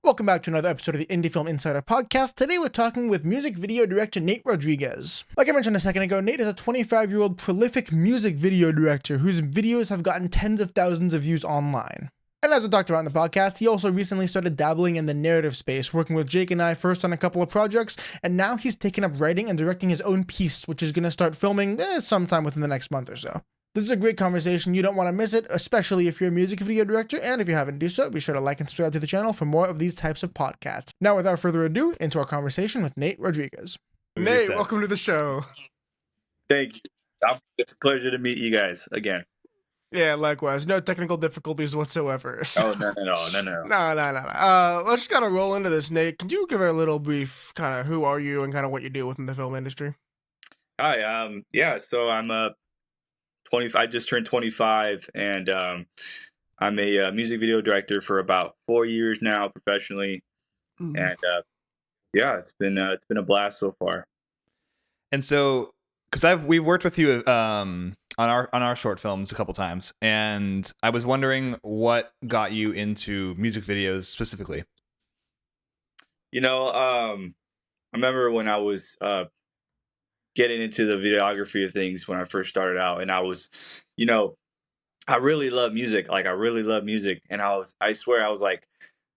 Welcome back to another episode of the IndieFilm Insider podcast. Today we're talking with music video director Nate Rodriguez. Like I mentioned a second ago, Nate is a 25-year-old prolific music video director whose videos have gotten tens of thousands of views online. And as we talked about in the podcast, he also recently started dabbling in the narrative space, working with Jake and I first on a couple of projects, and now he's taken up writing and directing his own piece, which is going to start filming sometime within the next month or so. This is a great conversation. You don't want to miss it, especially if you're a music video director, and if you haven't done so, be sure to like and subscribe to the channel for more of these types of podcasts. Now, without further ado, into our conversation with Nate Rodriguez. Nate, welcome to the show. Thank you. It's a pleasure to meet you guys again. Yeah, likewise. No technical difficulties whatsoever. So. Oh, no. Let's just kind of roll into this, Nate. Can you give a little brief kind of who are you and kind of what you do within the film industry? Hi. So I'm a 20. I just turned 25, and I'm a music video director for about 4 years now professionally, and it's been a blast so far. And so, because we've worked with you on our short films a couple times, and I was wondering what got you into music videos specifically. I remember when I was getting into the videography of things when I first started out, and I was, I really love music. Like I really love music, and I swear I was like,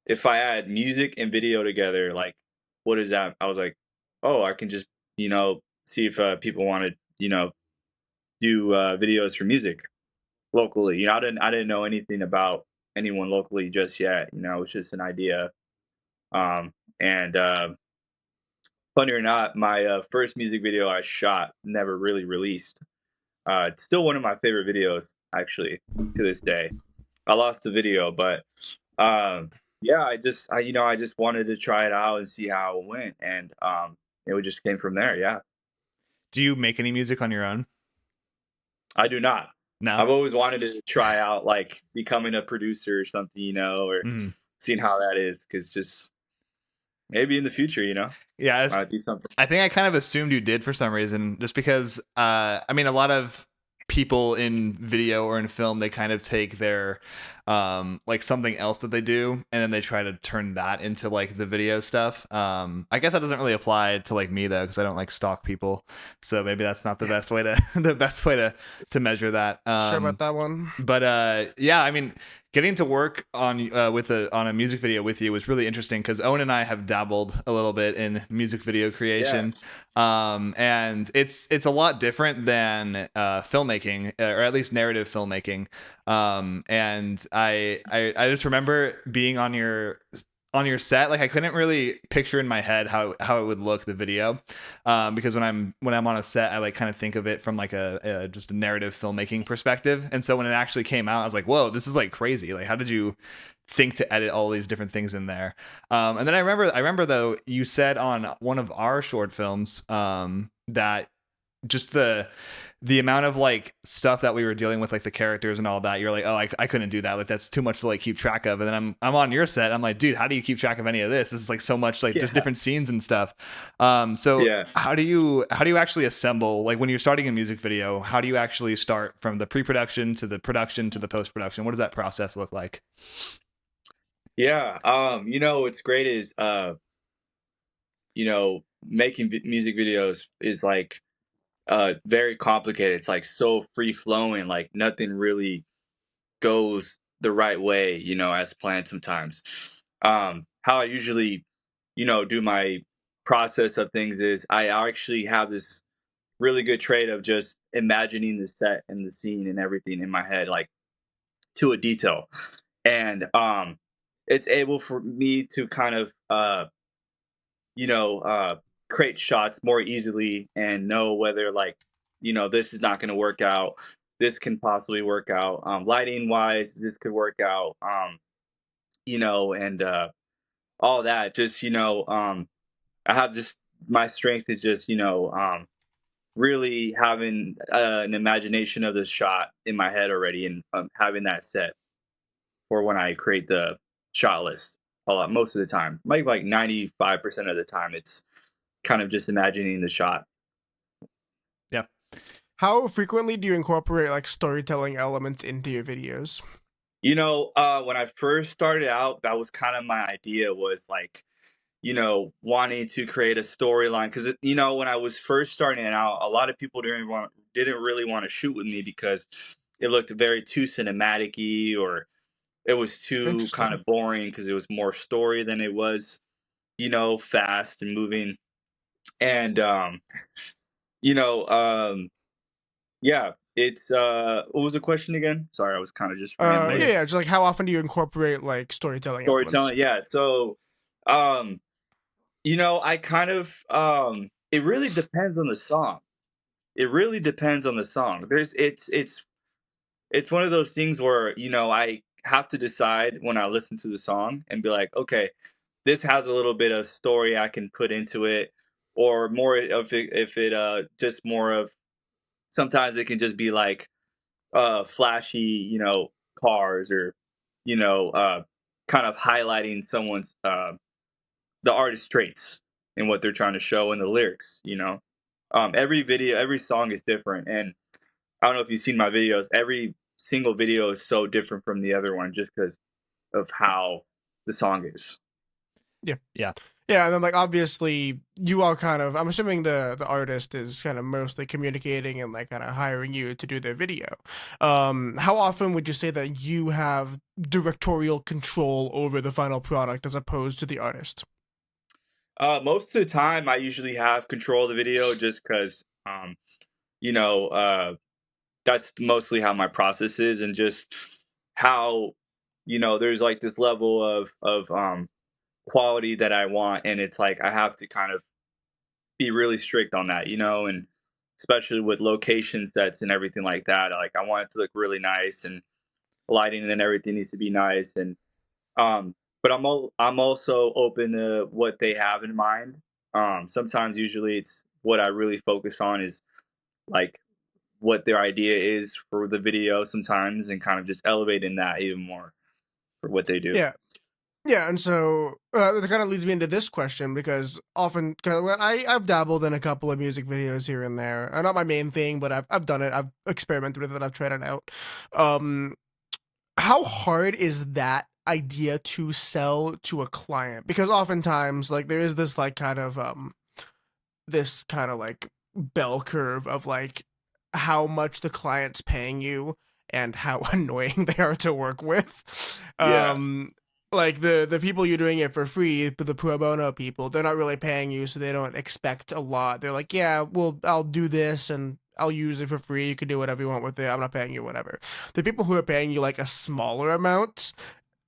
if I add music and video together, like, what is that? I was like, oh, I can just, see if people want to, do videos for music locally. I didn't know anything about anyone locally just yet. It was just an idea. And funny or not, my first music video I shot never really released. It's still one of my favorite videos, actually, to this day. I lost the video, but I just wanted to try it out and see how it went, and it just came from there. Yeah. Do you make any music on your own? I do not. No. I've always wanted to try out like becoming a producer or something, or seeing how that is, because just maybe in the future, Yeah, might be something. I think I kind of assumed you did for some reason, just because a lot of people in video or in film, they kind of take their like something else that they do and then they try to turn that into like the video stuff. I guess that doesn't really apply to like me though, because I don't like stalk people, so maybe that's not the best way to measure that. Sure about that one. But getting to work on a music video with you was really interesting, because Owen and I have dabbled a little bit in music video creation. And it's a lot different than filmmaking, or at least narrative filmmaking. And I just remember being on your set. Like I couldn't really picture in my head how it would look, the video, because when I'm on a set, I like kind of think of it from like just a narrative filmmaking perspective. And so when it actually came out, I was like, whoa, this is like crazy. Like, how did you think to edit all these different things in there? And then I remember though, you said on one of our short films that just the amount of like stuff that we were dealing with, like the characters and all that, you're like, oh, I couldn't do that. Like that's too much to like keep track of. And then I'm on your set. I'm like, dude, how do you keep track of any of this? This is like so much, like just different scenes and stuff. So how do you actually assemble, like when you're starting a music video, how do you actually start from the pre-production to the production to the post-production? What does that process look like? Yeah. What's great is, making music videos is like, very complicated. It's like so free flowing, like nothing really goes the right way, as planned sometimes. How I usually, do my process of things is I actually have this really good trait of just imagining the set and the scene and everything in my head, like to a detail. And it's able for me to kind of create shots more easily and know whether like, this is not going to work out. This can possibly work out. Lighting wise, this could work out. And all that. Just, I have just, my strength is just, really having an imagination of the shot in my head already, and having that set for when I create the shot list. A lot, most of the time, like 95% of the time, it's kind of just imagining the shot. How frequently do you incorporate like storytelling elements into your videos? When I first started out, that was kind of my idea, was like, wanting to create a storyline. Because when I was first starting out, a lot of people didn't really want to shoot with me because it looked very too cinematic-y, or it was too kind Interesting. of boring because it was more story than it was, fast and moving. And you know, yeah, it's what was the question again? Sorry, I was kind of just Yeah, rambling. yeah, just like how often do you incorporate like storytelling elements? Storytelling, yeah. So, um, I kind of it really depends on the song. It really depends on the song. It's one of those things where, I have to decide when I listen to the song and be like, okay, this has a little bit of story I can put into it, or more of it, if it just more of, sometimes it can just be like flashy, cars, or you know uh kind of highlighting someone's the artist's traits and what they're trying to show in the lyrics. Every song is different, and I don't know if you've seen my videos. Every single video is so different from the other one, just because of how the song is. Yeah. Yeah. Yeah, and then like obviously you all kind of, I'm assuming the artist is kind of mostly communicating and like kind of hiring you to do their video. How often would you say that you have directorial control over the final product as opposed to the artist? Most of the time, I usually have control of the video, just because, you know, that's mostly how my process is, and just how, there's like this level of quality that I want, and it's like I have to kind of be really strict on that, and especially with location sets and everything like that. Like, I want it to look really nice, and lighting and everything needs to be nice, and but I'm also open to what they have in mind. Sometimes, usually, it's what I really focus on is like what their idea is for the video sometimes, and kind of just elevating that even more for what they do. Yeah. Yeah, and so that kind of leads me into this question because often, cause when I've dabbled in a couple of music videos here and there. Not my main thing, but I've done it. I've experimented with it. I've tried it out. Um, how hard is that idea to sell to a client? Because oftentimes, like there is this kind of like bell curve of like how much the client's paying you and how annoying they are to work with. Yeah, Like the people you're doing it for free, but the pro bono people, they're not really paying you, so they don't expect a lot. They're like, yeah, well, I'll do this and I'll use it for free. You can do whatever you want with it. I'm not paying you whatever. The people who are paying you like a smaller amount,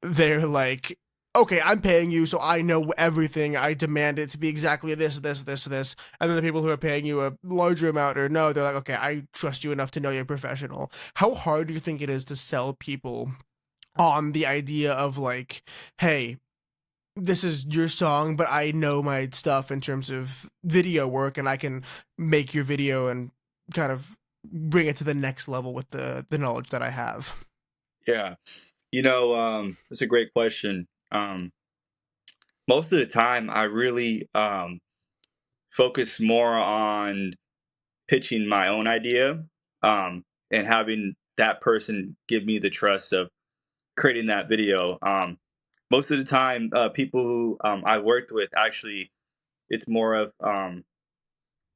they're like, okay, I'm paying you, so I know everything. I demand it to be exactly this, this, this, this. And then the people who are paying you a larger amount or no, they're like, okay, I trust you enough to know you're professional. How hard do you think it is to sell people on the idea of like, hey, this is your song, but I know my stuff in terms of video work, and I can make your video and kind of bring it to the next level with the knowledge that I have. yeah. That's a great question. Most of the time, I really focus more on pitching my own idea, and having that person give me the trust of creating that video. Most of the time, people who I worked with, actually, it's more of,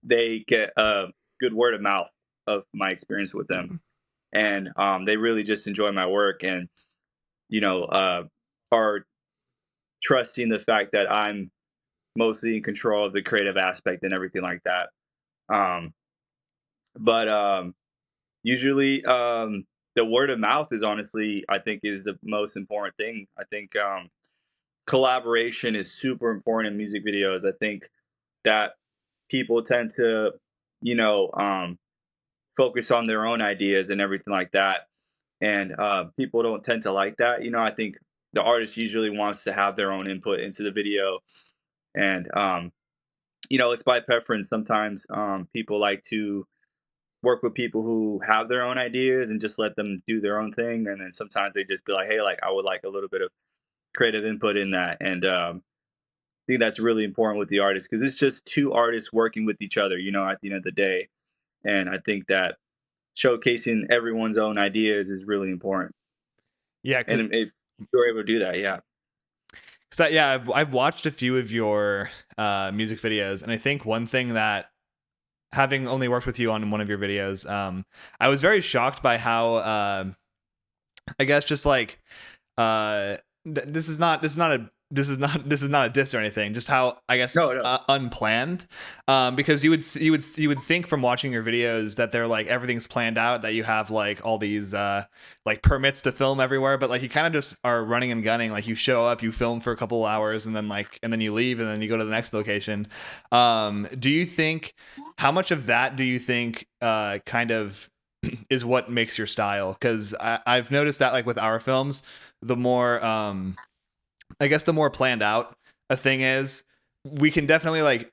they get a good word of mouth of my experience with them, Mm. and they really just enjoy my work, and are trusting the fact that I'm mostly in control of the creative aspect and everything like that. Um, but Usually, the word of mouth is, honestly, I think, is the most important thing. I think collaboration is super important in music videos. I think that people tend to, you know, um, focus on their own ideas and everything like that, and people don't tend to like that. I think the artist usually wants to have their own input into the video, and it's by preference. Sometimes people like to work with people who have their own ideas and just let them do their own thing. And then sometimes they just be like, hey, like, I would like a little bit of creative input in that. And I think that's really important with the artist, because it's just two artists working with each other, at the end of the day. And I think that showcasing everyone's own ideas is really important. Yeah, And if you're able to do that, yeah. so yeah, I've watched a few of your music videos, and I think one thing that, having only worked with you on one of your videos, I was very shocked by how I guess just like this is not a diss or anything. Just how, I guess, No, no. unplanned. Because you would think from watching your videos that they're like everything's planned out, that you have like all these like permits to film everywhere, but like you kind of just are running and gunning. Like you show up, you film for a couple of hours, and then you leave, and then you go to the next location. Do you think, how much of that do you think kind of is what makes your style? Because I've noticed that like with our films, the more I guess the more planned out a thing is, we can definitely like,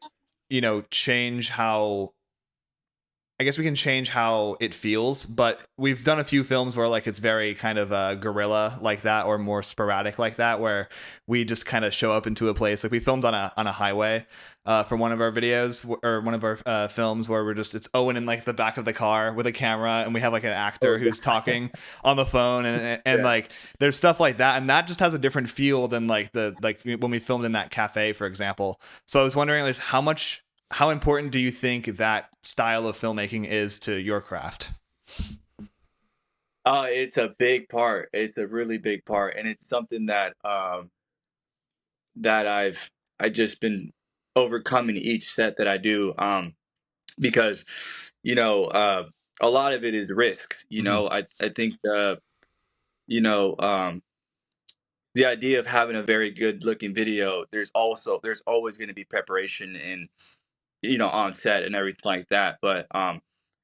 change how, I guess we can change how it feels. But we've done a few films where like it's very kind of guerrilla like that, or more sporadic like that, where we just kind of show up into a place. Like we filmed on a highway for one of our videos, or one of our films, where it's Owen in like the back of the car with a camera, and we have like an actor who's talking on the phone, and Yeah. like there's stuff like that, and that just has a different feel than like when we filmed in that cafe, for example. So I was wondering, like, how important do you think that style of filmmaking is to your craft? It's a big part. It's a really big part, and it's something that that I just been overcoming each set that I do. Because you know, a lot of it is risk. Mhm. I think you know the idea of having a very good looking video. There's always going to be preparation and on set and everything like that. But I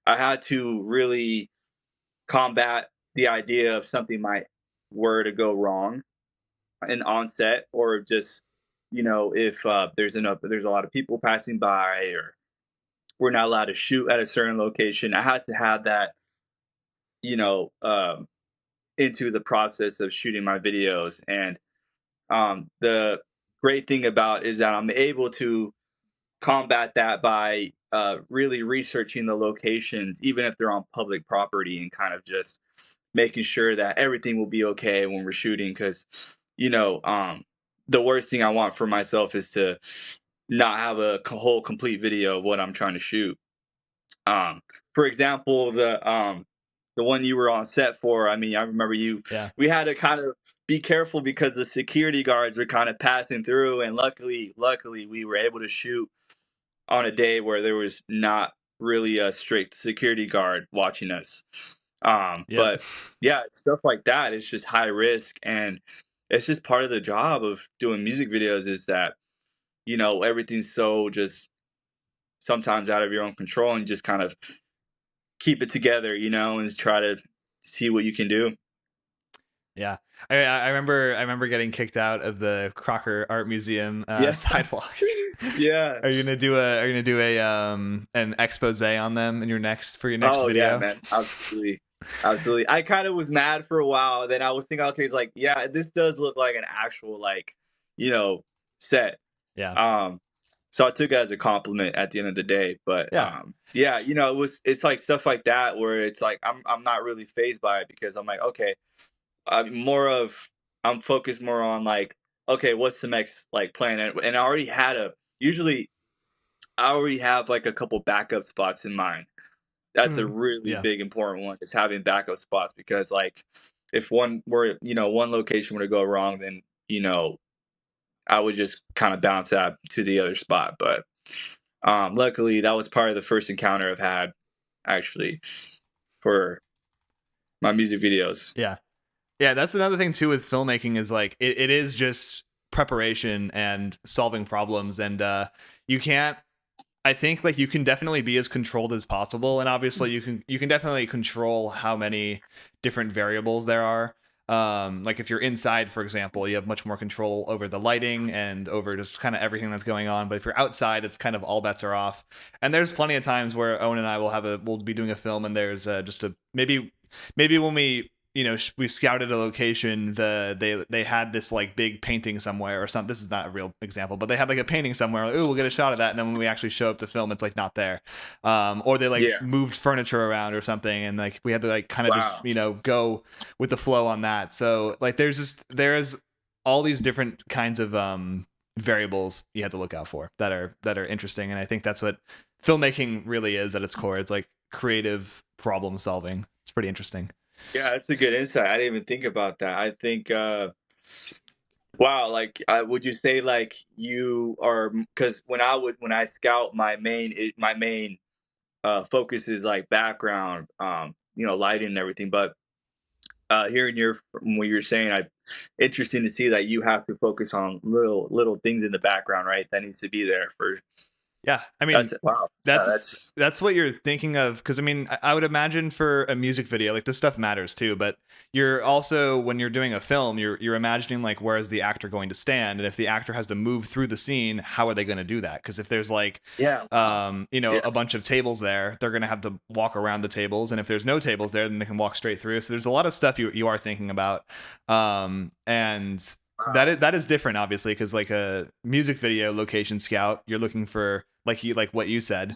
had to really combat the idea of something might were to go wrong in on set, or just if there's a lot of people passing by, or we're not allowed to shoot at a certain location. I had to have that you know um, into the process of shooting my videos. And the great thing about is that I'm able to combat that by really researching the locations, even if they're on public property, and kind of just making sure that everything will be okay when we're shooting. Because you know um, the worst thing I want for myself is to not have a whole complete video of what I'm trying to shoot. um, for example, the one you were on set for, I mean, I remember Yeah. we had to kind of be careful because the security guards were kind of passing through, and luckily we were able to shoot on a day where there was not really a strict security guard watching us. Yep. But yeah, stuff like that is just high risk, and it's just part of the job of doing music videos, is that everything's so just sometimes out of your own control, and just kind of keep it together, and try to see what you can do. Yeah. I remember getting kicked out of the Crocker Art Museum Yeah. sidewalk. Yeah. Are you gonna do a an expose on them in your next Oh yeah, video? man. Absolutely. Absolutely. I kind of was mad for a while. Then I was thinking, okay, it's like, yeah, this does look like an actual, like, you know, set. Yeah. Um, so I took it as a compliment at the end of the day. But Yeah. yeah, it's like stuff like that where it's like I'm not really phased by it, because I'm like, okay, I'm more of I'm focused more on, like, okay, what's the next like plan? And usually I already have like a couple backup spots in mind. That's a really Yeah. big important one, is having backup spots, because like if one location were to go wrong, then I would just kind of bounce out to the other spot. But luckily that was part of the first encounter I've had, actually, for my music videos. Yeah. Yeah, that's another thing too with filmmaking, is like it is just preparation and solving problems, and you can't, I think, like, you can definitely be as controlled as possible, and obviously you can definitely control how many different variables there are. Like if you're inside, for example, you have much more control over the lighting and over just kind of everything that's going on. But if you're outside, it's kind of all bets are off. And there's plenty of times where Owen and I we'll be doing a film, and there's just a maybe when we we scouted a location. They had this like big painting somewhere or something. This is not a real example, but they had like a painting somewhere. Like, ooh, we'll get a shot of that. And then when we actually show up to film, it's like not there. Or they like Yeah. moved furniture around or something, and like we had to like kind of just Wow. go with the flow on that. So like there's all these different kinds of variables you had to look out for that are interesting, and I think that's what filmmaking really is at its core. It's like creative problem solving. It's pretty interesting. Yeah, that's a good insight. I didn't even think about that. I think, wow, like, would you say like you are? Because when I scout, my main focus is like background, lighting and everything. But hearing from what you're saying, interesting to see that you have to focus on little things in the background, right? That needs to be there for. Yeah, I mean, That's wow. Yeah, that's that's what you're thinking of, because I mean, I would imagine for a music video, like this stuff matters too, but you're also, when you're doing a film, you're imagining like where is the actor going to stand, and if the actor has to move through the scene, how are they going to do that? Because if there's like yeah, wow. Yeah, a bunch of tables there, they're going to have to walk around the tables, and if there's no tables there, then they can walk straight through. So there's a lot of stuff you are thinking about, and wow. that is different, obviously, because like a music video location scout, you're looking for like what you said,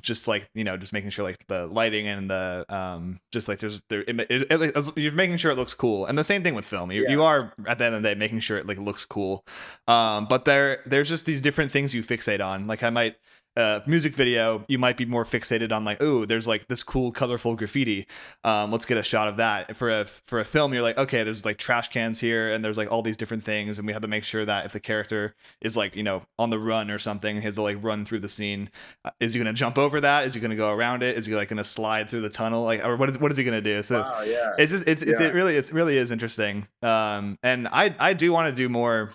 just like just making sure like the lighting and the just like you're making sure it looks cool. And the same thing with film, you Yeah, are at the end of the day making sure it like looks cool. But there's just these different things you fixate on. Like I might music video, you might be more fixated on like, oh, there's like this cool colorful graffiti, let's get a shot of that. For a film, you're like, okay, there's like trash cans here, and there's like all these different things, and we have to make sure that if the character is like on the run or something, he has to like run through the scene, is he gonna jump over that, is he gonna go around it, is he like gonna slide through the tunnel, like, or what is he gonna do? So wow. Yeah, it's just yeah. it really is interesting. And I do want to do more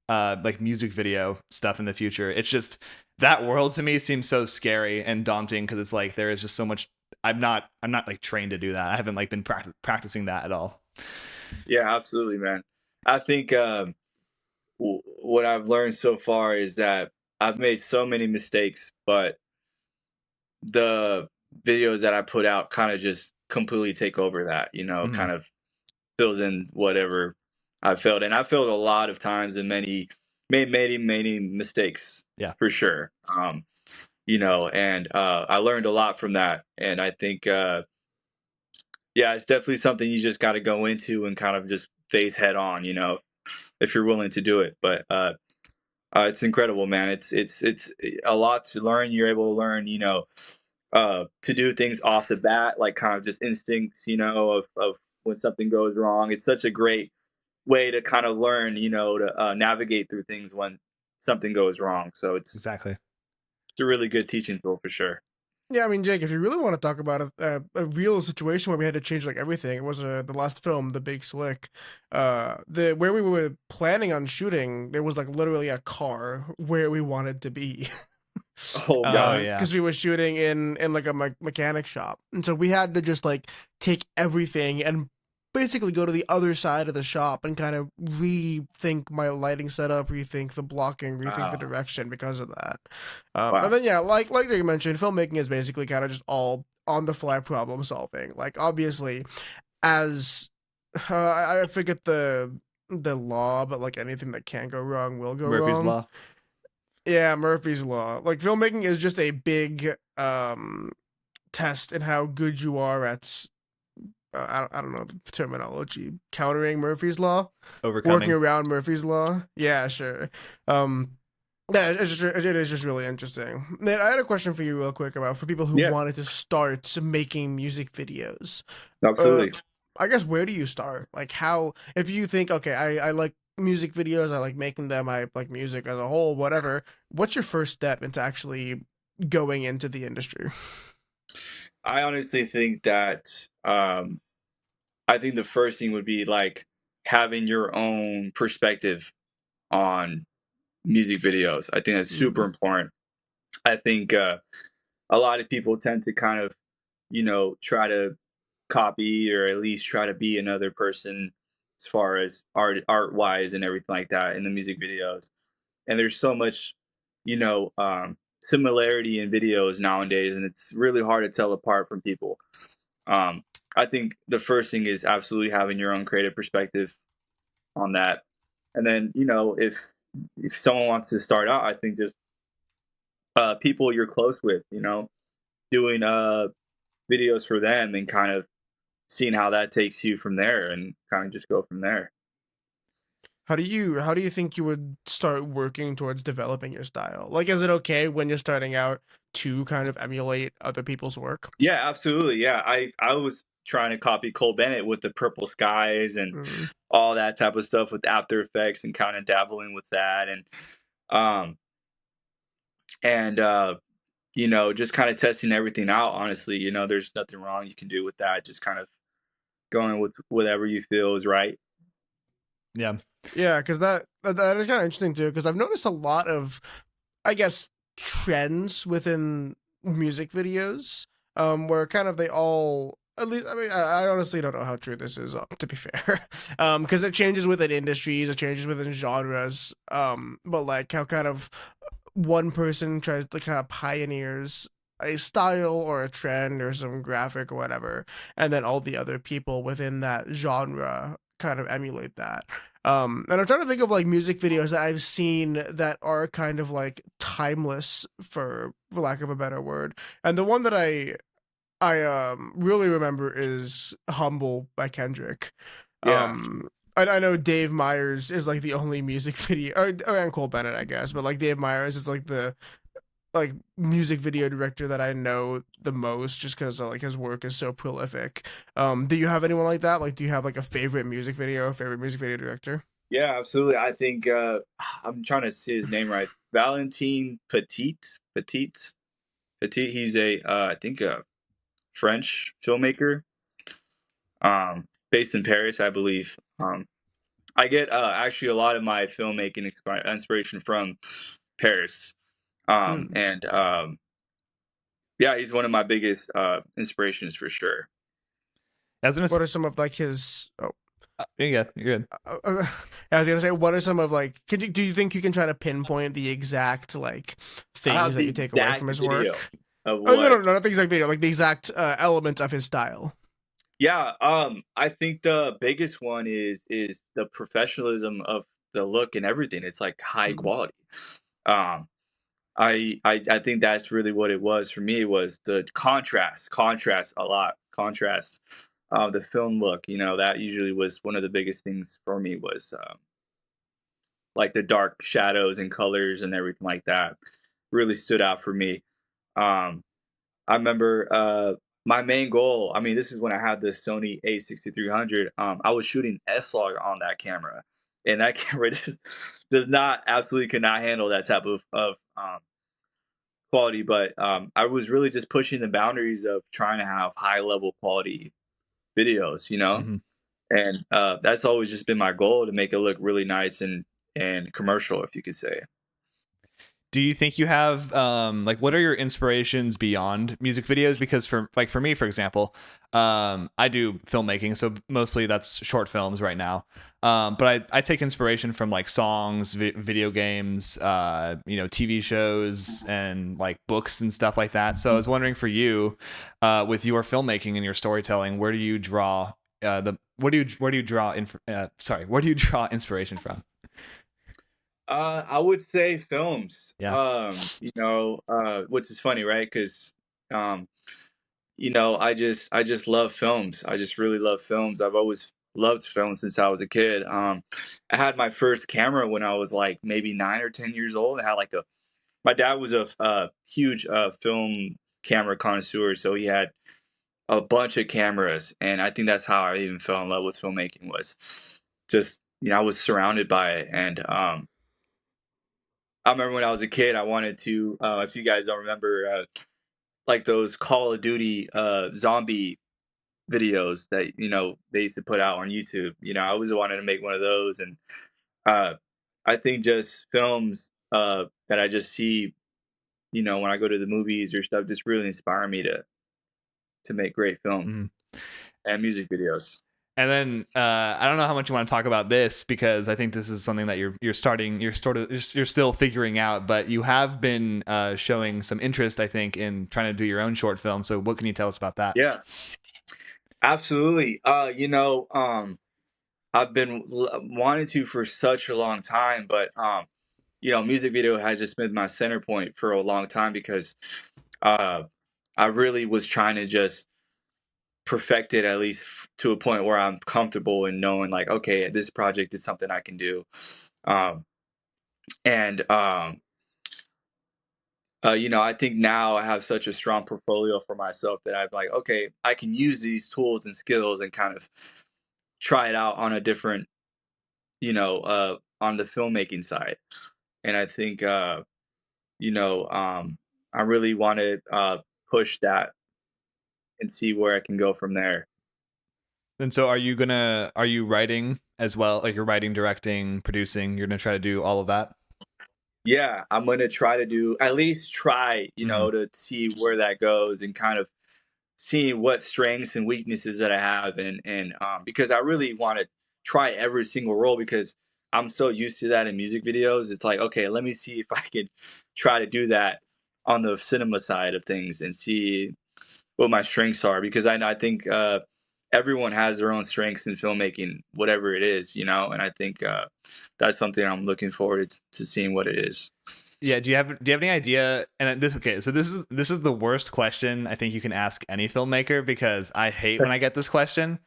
like music video stuff in the future. It's just that world to me seems so scary and daunting, because it's like there is just so much. I'm not like trained to do that. I haven't like been practicing that at all. Yeah, absolutely, man. I think what I've learned so far is that I've made so many mistakes, but the videos that I put out kind of just completely take over that, Mhm. kind of fills in whatever I failed. And I failed a lot of times and made many mistakes Yeah, for sure. And I learned a lot from that. And I think, yeah, it's definitely something you just got to go into and kind of just face head on, if you're willing to do it. But it's incredible, man. It's a lot to learn. You're able to learn, to do things off the bat, like kind of just instincts, of when something goes wrong. It's such a great way to kind of learn, to navigate through things when something goes wrong. So exactly. it's a really good teaching tool for sure. Yeah, I mean, Jake, if you really want to talk about a real situation where we had to change like everything, it was the last film, The Big Slick. The where we were planning on shooting, there was like literally a car where we wanted to be. Oh Oh God. yeah, Because we were shooting in like a mechanic shop, and so we had to just like take everything and basically go to the other side of the shop and kind of rethink my lighting setup, rethink the blocking, rethink the Wow. direction because of that. And Wow. then yeah, like you mentioned, filmmaking is basically kind of just all on the fly problem solving. Like obviously, as I forget the law, but like anything that can go wrong will go Murphy's wrong. law. Yeah, Murphy's Law. Like filmmaking is just a big test in how good you are at I don't know the terminology, countering Murphy's Law, working Overcoming. around Murphy's Law. Yeah, sure. Um yeah, it is just really interesting. Nate, I had a question for you real quick about for people who Yeah. wanted to start making music videos. Uh Absolutely. I guess where do you start? Like how if you think, okay, I like music videos, I like making them, I like music as a whole, whatever. What's your first step into actually going into the industry? I honestly think that I think the first thing would be like having your own perspective on music videos. I think that's super Mm, important. I think a lot of people tend to kind of, try to copy or at least try to be another person as far as art wise and everything like that in the music videos. And there's so much, similarity in videos nowadays, and it's really hard to tell apart from people. Um, I think the first thing is absolutely having your own creative perspective on that. And then, if someone wants to start out, I think just people you're close with, doing videos for them and kind of seeing how that takes you from there and kind of just go from there. How do you think you would start working towards developing your style? Like, is it okay when you're starting out to kind of emulate other people's work? Yeah, absolutely. Yeah, I was trying to copy Cole Bennett with the purple skies and Mm. all that type of stuff with After Effects and kind of dabbling with that um and just kind of testing everything out. Honestly, there's nothing wrong you can do with that. Just kind of going with whatever you feel is right. Yeah. Yeah, because that is kind of interesting too. Because I've noticed a lot of, I guess, trends within music videos, where kind of they all. At least, I mean, I honestly don't know how true this is. To be fair, because it changes within industries, it changes within genres. But like how kind of one person tries to kind of pioneers a style or a trend or some graphic or whatever, and then all the other people within that genre kind of emulate that. And I'm trying to think of like music videos that I've seen that are kind of like timeless, for lack of a better word. And the one that I really remember is "Humble" by Kendrick. Yeah, I know Dave Myers is like the only music video, and Cole Bennett, I guess, but like Dave Myers is like the like music video director that I know the most, just because like his work is so prolific. Do you have anyone like that? Like, do you have like a favorite music video, favorite music video director? yeah, absolutely. I think I'm trying to say his name right. Valentin Petit. He's I think a French filmmaker, based in Paris, I believe. I get actually a lot of my filmmaking inspiration from Paris, Hmm. and yeah, he's one of my biggest inspirations for sure. I was gonna. What are some of like his? Oh, You're good. You're good. I was gonna say, what are some of like? Do you think you can try to pinpoint the exact like I things have that the you take away from exact his video work? of Oh, no, no, what. no, not the exact video, like the exact elements of his style. Yeah, I think the biggest one is the professionalism of the look and everything. It's like high Mm. quality. Um, I think that's really what it was for me, was the contrast a lot, contrast. The film look, that usually was one of the biggest things for me, was like the dark shadows and colors and everything like that really stood out for me. Um, I remember my main goal. I mean, this is when I had the Sony A6300. I was shooting S-Log on that camera, and that camera just does not, absolutely could not handle that type of quality. But I was really just pushing the boundaries of trying to have high level quality videos, Hmm. and that's always just been my goal, to make it look really nice and commercial, if you could say. Do you think you have like, what are your inspirations beyond music videos? Because for me, for example, I do filmmaking, so mostly that's short films right now. But I take inspiration from like songs, video games, TV shows, and like books and stuff like that. So I was wondering, for you, with your filmmaking and your storytelling, where do you draw the where do you draw where do you draw inspiration from? I would say films. Yeah. Which is funny, right? Because, um, I just love films. I just really love films. I've always loved films since I was a kid. I had my first camera when I was like maybe 9 or 10 years old. I had like my dad was a huge film camera connoisseur, so he had a bunch of cameras, and I think that's how I even fell in love with filmmaking, was just, I was surrounded by it. And I remember when I was a kid, I wanted to, if you guys don't remember, like those Call of Duty zombie videos that, they used to put out on YouTube. I always wanted to make one of those. And uh, I think just films that I just see, when I go to the movies or stuff, just really inspire me to make great film Mm-hmm. and music videos. And then I don't know how much you want to talk about this, because I think this is something that you're still figuring out. But you have been showing some interest, I think, in trying to do your own short film. So what can you tell us about that? Yeah. Absolutely. I've been wanting to for such a long time, but music video has just been my center point for a long time because uh, I really was trying to just perfect it, at least to a point where I'm comfortable in knowing, like, okay, this project is something I can do. Um, and I think now I have such a strong portfolio for myself that I'm like, okay, I can use these tools and skills and kind of try it out on a different, on the filmmaking side. And I think, you know, um, I really want to push that and see where I can go from there. And so are you writing as well? Like you're writing, directing, producing, you're gonna try to do all of that? Yeah, I'm gonna try to do at least try, Mhm. to see where that goes and kind of see what strengths and weaknesses that I have, and because I really want to try every single role because I'm so used to that in music videos. It's like, okay, let me see if I can try to do that on the cinema side of things and see what my strengths are because I think everyone has their own strengths in filmmaking, whatever it is, and I think that's something I'm looking forward to seeing what it is. Yeah, do you have any idea? And this okay, so this is the worst question I think you can ask any filmmaker because I hate when I get this question,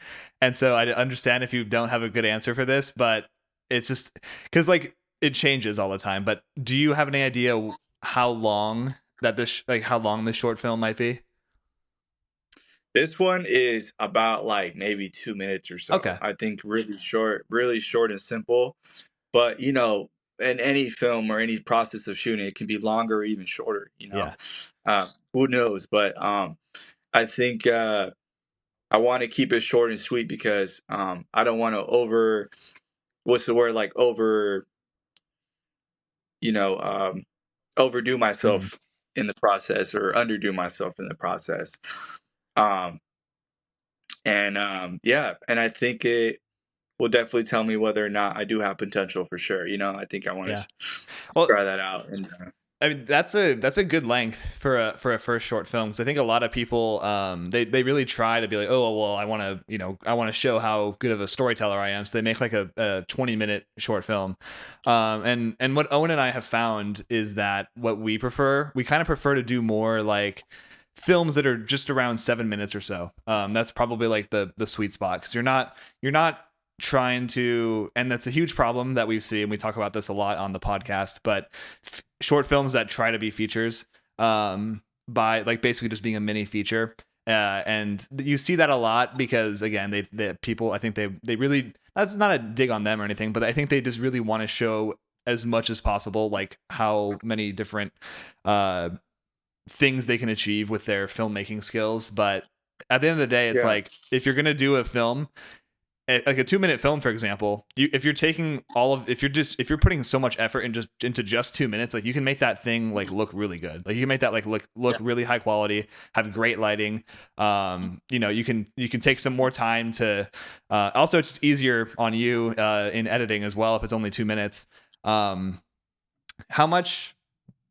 and so I understand if you don't have a good answer for this, but it's just because like it changes all the time. But do you have any idea how long that like how long this short film might be? This one is about like maybe 2 minutes or so. Okay, I think really short and simple. But in any film or any process of shooting, it can be longer or even shorter. yeah, Who knows? But I think I want to keep it short and sweet because I don't want to what's the word, like you know um, overdo mhm. myself in the process or underdo myself in the process. Um, and yeah, and I think it will definitely tell me whether or not I do have potential for sure. I think I want Yeah. to Well, try that out. And I mean that's a good length for a first short film because I think a lot of people they really try to be like, oh well, I want to, I want to show how good of a storyteller I am, so they make like a 20-minute short film. And what Owen and I have found is that what we kind of prefer to do more like films that are just around 7 minutes or so. That's probably like the sweet spot because you're not trying to, and that's a huge problem that we see, and we talk about this a lot on the podcast, but short films that try to be features, by like basically just being a mini feature. And you see that a lot because again, the people, I think they really, that's not a dig on them or anything, but I think they just really want to show as much as possible, like how many different uh, things they can achieve with their filmmaking skills. But at the end of the day, it's yeah, like if you're gonna do a film, like a 2 minute film, for example, if you're taking if you're putting so much effort into just 2 minutes, like you can make that thing like look really good. Like you can make that like look yeah, really high quality, have great lighting. You can take some more time to. Also, it's just easier on you in editing as well if it's only 2 minutes. Um, how much?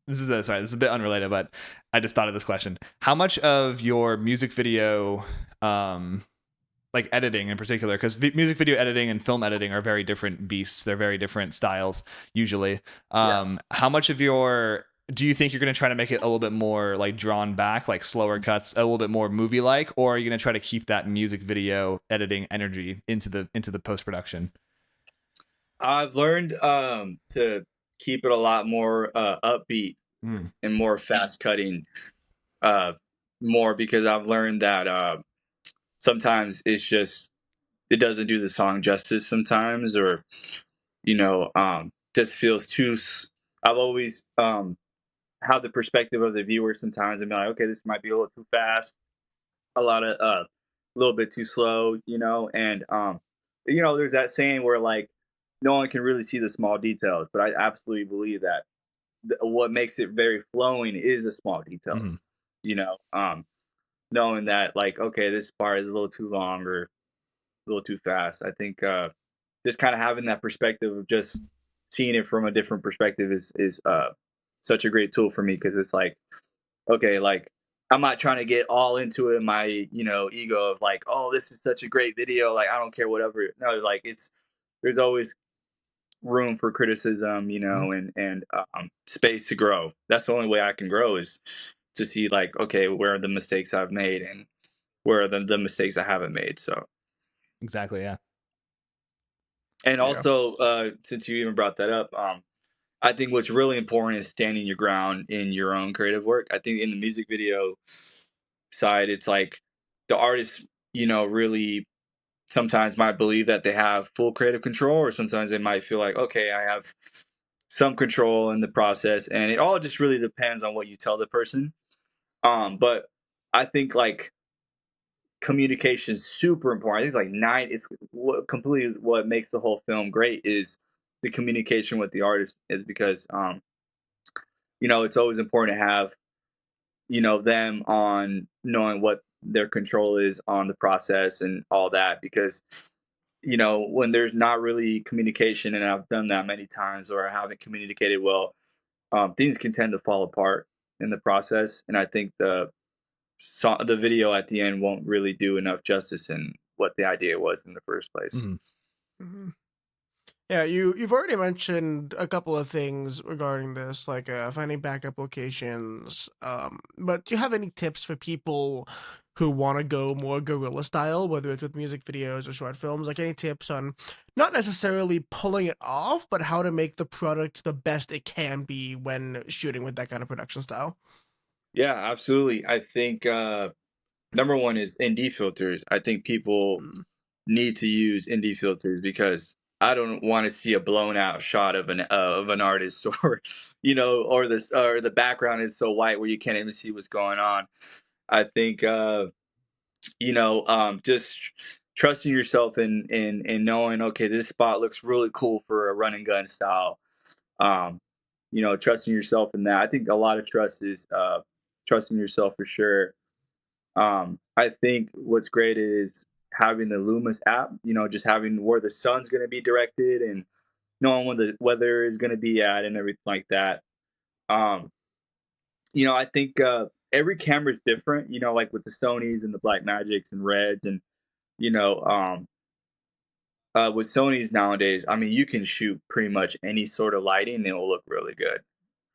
This is a bit unrelated, but I just thought of this question. How much of your music video, um, like editing in particular, because music video editing and film editing are very different beasts. They're very different styles usually. yeah. How much of your do you think you're going to try to make it a little bit more like drawn back, like slower cuts, a little bit more movie like, or are you going to try to keep that music video editing energy into the post production? I've learned to keep it a lot more upbeat Mm, and more fast cutting, uh, more because I've learned that sometimes it doesn't do the song justice sometimes, or just feels I've always had the perspective of the viewer sometimes and be like, okay, this might be a little too fast, a little bit too slow, and there's that saying where like no one can really see the small details, but I absolutely believe that what makes it very flowing is the small details. mm, You know, knowing that like, okay, this part is a little too long or a little too fast. I think just kind of having that perspective of just seeing it from a different perspective is such a great tool for me because it's like, okay, like I'm not trying to get all into it in my, ego of like, oh, this is such a great video. Like, I don't care, whatever. No, like there's always room for criticism, Mhm. and space to grow. That's the only way I can grow is to see like, okay, where are the mistakes I've made and where are the mistakes I haven't made. So, Exactly. Yeah. and Yeah. also, since you even brought that up, I think what's really important is standing your ground in your own creative work. I think in the music video side, it's like the artist, really sometimes might believe that they have full creative control, or sometimes they might feel like, okay, I have some control in the process, and it all just really depends on what you tell the person. But I think like communication is super important. I think it's like nine. It's what completely what makes the whole film great is the communication with the artist is because it's always important to have them on knowing what their control is on the process and all that because when there's not really communication, and I've done that many times, or I haven't communicated well, things can tend to fall apart in the process, and I think the video at the end won't really do enough justice in what the idea was in the first place. Mhm. Mhm. Yeah, you've already mentioned a couple of things regarding this, like finding backup locations. But do you have any tips for people who want to go more guerrilla style, whether it's with music videos or short films? Like any tips on not necessarily pulling it off, but how to make the product the best it can be when shooting with that kind of production style? Yeah, absolutely. I think number one is ND filters. I think people Mm. need to use indie filters because I don't want to see a blown out shot of an artist or or the background is so white where you can't even see what's going on. I think just trusting yourself in knowing, okay, this spot looks really cool for a run and gun style. Um, trusting yourself in that. I think a lot of trust is trusting yourself for sure. I think what's great is having the Loomis app, just having where the sun's going to be directed and knowing when the weather is going to be at and everything like that. Um, I think every camera is different, like with the Sonys and the Black Magics and Reds and, you know, um, with Sonys nowadays, I mean, you can shoot pretty much any sort of lighting and it'll look really good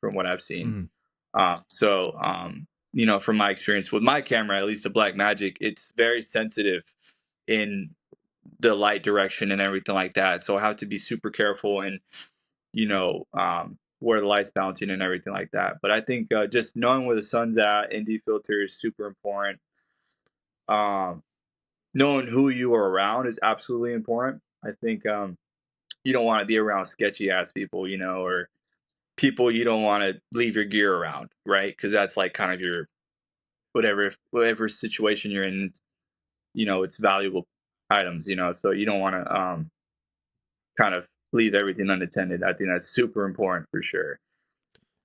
from what I've seen. Mhm. From my experience with my camera, at least the Black Magic, it's very sensitive in the light direction and everything like that. So I have to be super careful and where the light's bouncing and everything like that. But I think just knowing where the sun's at, ND filter is super important. Um, Knowing who you are around is absolutely important. I think you don't want to be around sketchy ass people, or people you don't want to leave your gear around, right? Because that's like kind of your whatever situation you're in. It's valuable items, so you don't want to kind of leave everything unattended. I think that's super important for sure.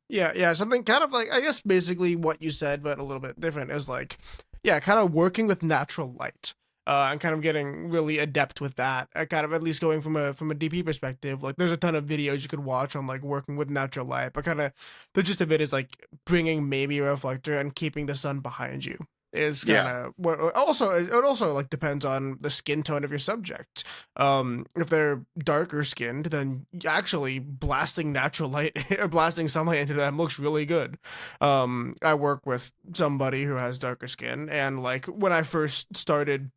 Yeah, yeah, something kind of like I guess basically what you said, but a little bit different is like, yeah, kind of working with natural light, and kind of getting really adept with that. Kind of at least going from a DP perspective, like there's a ton of videos you could watch on like working with natural light, but kind of the gist of it is like bringing maybe a reflector and keeping the sun behind you is kind Yeah, of what also it also like depends on the skin tone of your subject. If they're darker skinned, then actually blasting natural light or blasting sunlight into them looks really good. I work with somebody who has darker skin, and like when I first started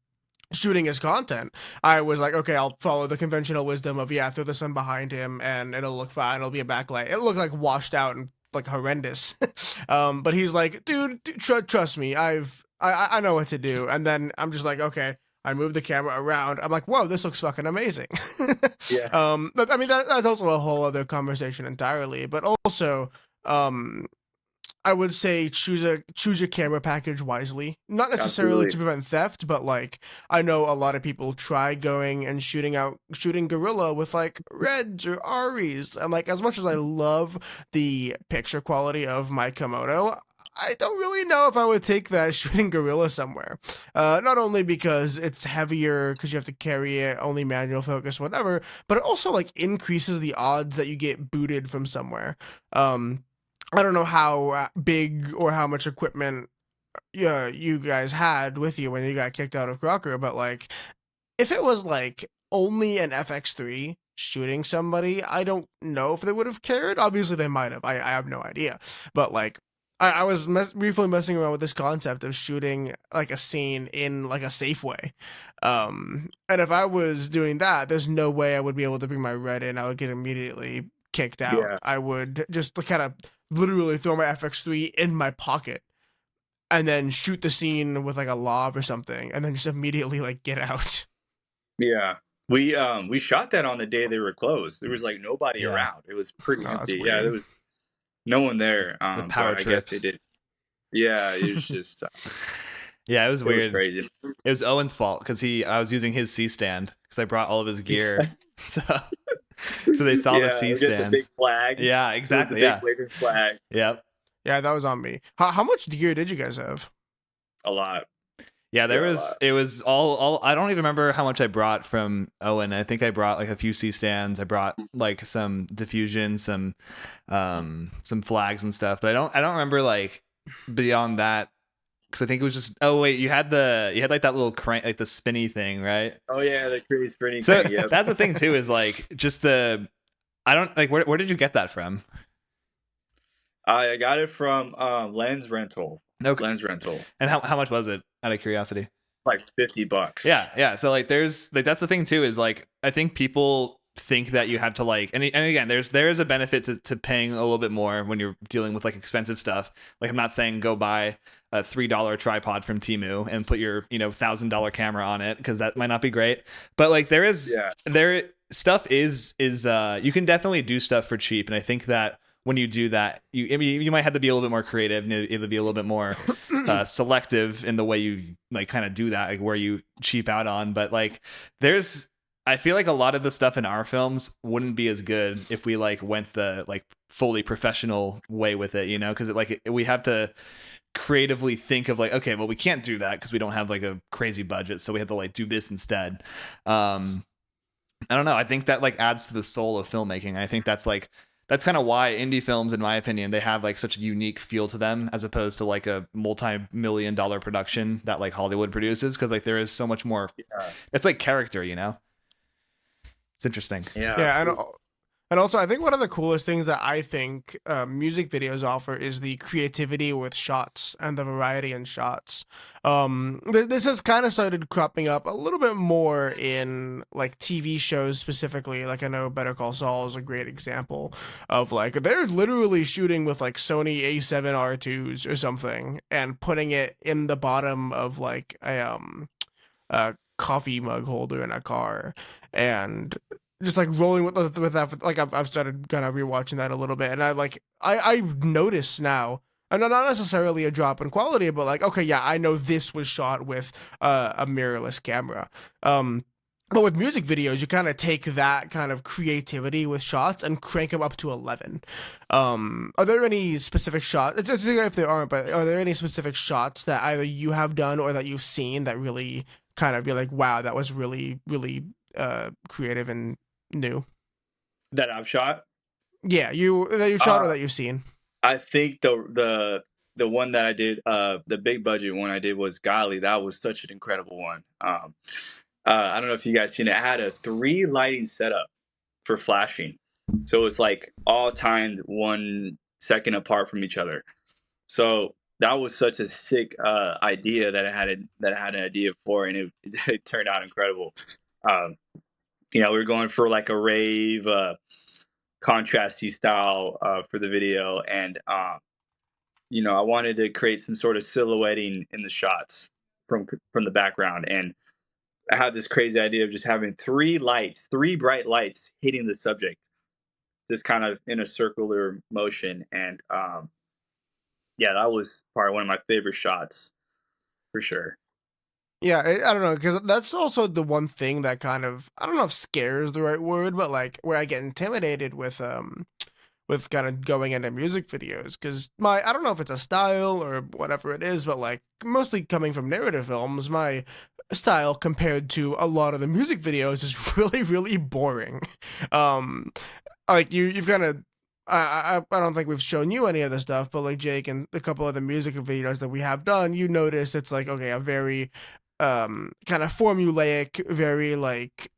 shooting his content, I was like, okay, I'll follow the conventional wisdom of throw the sun behind him and it'll look fine. It'll be a backlight. It looked like washed out and like horrendous. But he's like, dude, trust me, I know what to do. And then I'm just like, okay. I move the camera around. I'm like, whoa, this looks fucking amazing. yeah, But I mean, that's also a whole other conversation entirely. But also, um, I would say choose your camera package wisely. Not necessarily absolutely. to prevent theft, but like I know a lot of people try going and shooting gorilla with like reds or Aries. And like as much as I love the picture quality of my Komodo, I don't really know if I would take that shooting gorilla somewhere. Not only because it's heavier because you have to carry it, only manual focus, whatever, but it also like increases the odds that you get booted from somewhere. I don't know how big or how much equipment yeah, you guys had with you when you got kicked out of Crocker, but like if it was like only an FX3 shooting somebody, I don't know if they would have cared. Obviously, they might have. I have no idea. But like, I was briefly messing around with this concept of shooting like a scene in like a Safeway. And if I was doing that, there's no way I would be able to bring my red in. I would get immediately kicked out. Yeah. I would just kind of literally throw my FX3 in my pocket and then shoot the scene with like a lob or something, and then just immediately like get out. Yeah. We shot that on the day they were closed. There was like nobody Yeah. around. It was pretty Oh, that's empty. Yeah, weird. there was no one there. The power but I trip. guess they did. Yeah, it was just Yeah, it was it was weird. crazy. It was Owen's fault because I was using his C stand because I brought all of his gear. So they saw the C the stands. big flag. Yeah, It was exactly. the Yeah. big waving flag. Yep. Yeah, that was on me. How much gear did you guys have? A lot. Yeah, Yeah, a lot. it was all I don't even remember how much I brought from Owen. I think I brought like a few C stands. I brought like some diffusion, some flags and stuff, but I don't remember like beyond that because I think it was just wait, you had like that little crank, like the spinny thing, right? Oh yeah, the crazy sprinting So thing. Yep. that's the thing too, is like just I don't like where did you get that from? I got it from Lens Rental. Okay. Lens Rental. And how much was it, out of curiosity? Like $50. Yeah. So like there's like that's the thing too, is like I think people think that you have to like and again there is a benefit to paying a little bit more when you're dealing with like expensive stuff. Like I'm not saying go buy a $3 tripod from Temu and put your $1,000 camera on it, because that might not be great. But like there stuff is you can definitely do stuff for cheap, and I think that when you do that, you might have to be a little bit more creative, and it'll be a little bit more selective in the way you like kind of do that, like where you cheap out on. But like I feel like a lot of the stuff in our films wouldn't be as good if we like went the like fully professional way with it, because we have to creatively think of like, okay, well we can't do that because we don't have like a crazy budget, so we have to like do this instead. I don't know. I think that like adds to the soul of filmmaking. I think that's kind of why indie films, in my opinion, they have like such a unique feel to them as opposed to like a multi-million-dollar production that like Hollywood produces, because like there is so much more. Yeah. It's like character, It's interesting. Yeah, and also I think one of the coolest things that I think music videos offer is the creativity with shots and the variety in shots. This has kind of started cropping up a little bit more in like TV shows specifically. Like I know Better Call Saul is a great example of like they're literally shooting with like Sony A7R2s or something and putting it in the bottom of like a coffee mug holder in a car, and just like rolling with that. Like I've started kind of rewatching that a little bit, and I notice now, and not necessarily a drop in quality, but like, okay, yeah, I know this was shot with a mirrorless camera. But with music videos, you kind of take that kind of creativity with shots and crank them up to 11. Are there any specific shots? If there aren't, but are there any specific shots that either you have done or that you've seen that really kind of be like, wow, that was really, really creative and new? That I've shot? Yeah, that you shot or that you've seen. I think the one that I did, the big budget one I did was Golly. That was such an incredible one. I don't know if you guys seen it. It had a 3 lighting setup for flashing, so it was like all timed 1 second apart from each other. So that was such a sick idea that I had an idea for, and it turned out incredible. We were going for like a rave, contrasty style for the video, and I wanted to create some sort of silhouetting in the shots from the background, and I had this crazy idea of just having 3 bright lights hitting the subject, just kind of in a circular motion, and that was probably one of my favorite shots for sure. Yeah, I don't know, because that's also the one thing that kind of, I don't know if scare is the right word, but like where I get intimidated with kind of going into music videos, because I don't know if it's a style or whatever it is, but like mostly coming from narrative films, my style compared to a lot of the music videos is really, really boring. Like you've kind of I don't think we've shown you any of the stuff, but like Jake and a couple of the music videos that we have done, you notice it's like, okay, a very kind of formulaic, very like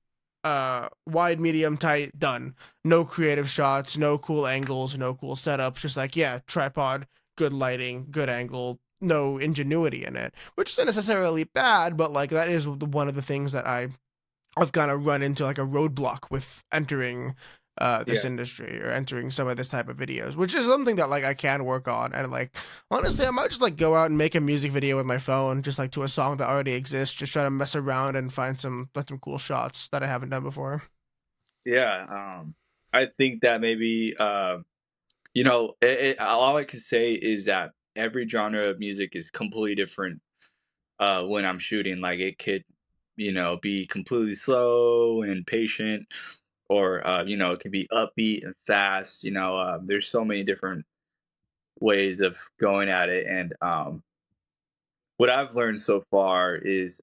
wide, medium, tight, done. No creative shots, no cool angles, no cool setups, just like, yeah, tripod, good lighting, good angle, no ingenuity in it, which isn't necessarily bad, but like that is one of the things that I've kind of run into like a roadblock with entering this Yeah. industry or entering some of this type of videos, which is something that like I can work on. And like honestly, I might just like go out and make a music video with my phone, just like to a song that already exists, just try to mess around and find some cool shots that I haven't done before. Yeah. I think that maybe all I can say is that every genre of music is completely different when I'm shooting. Like it could, be completely slow and patient, or it could be upbeat and fast. There's so many different ways of going at it, and what I've learned so far is,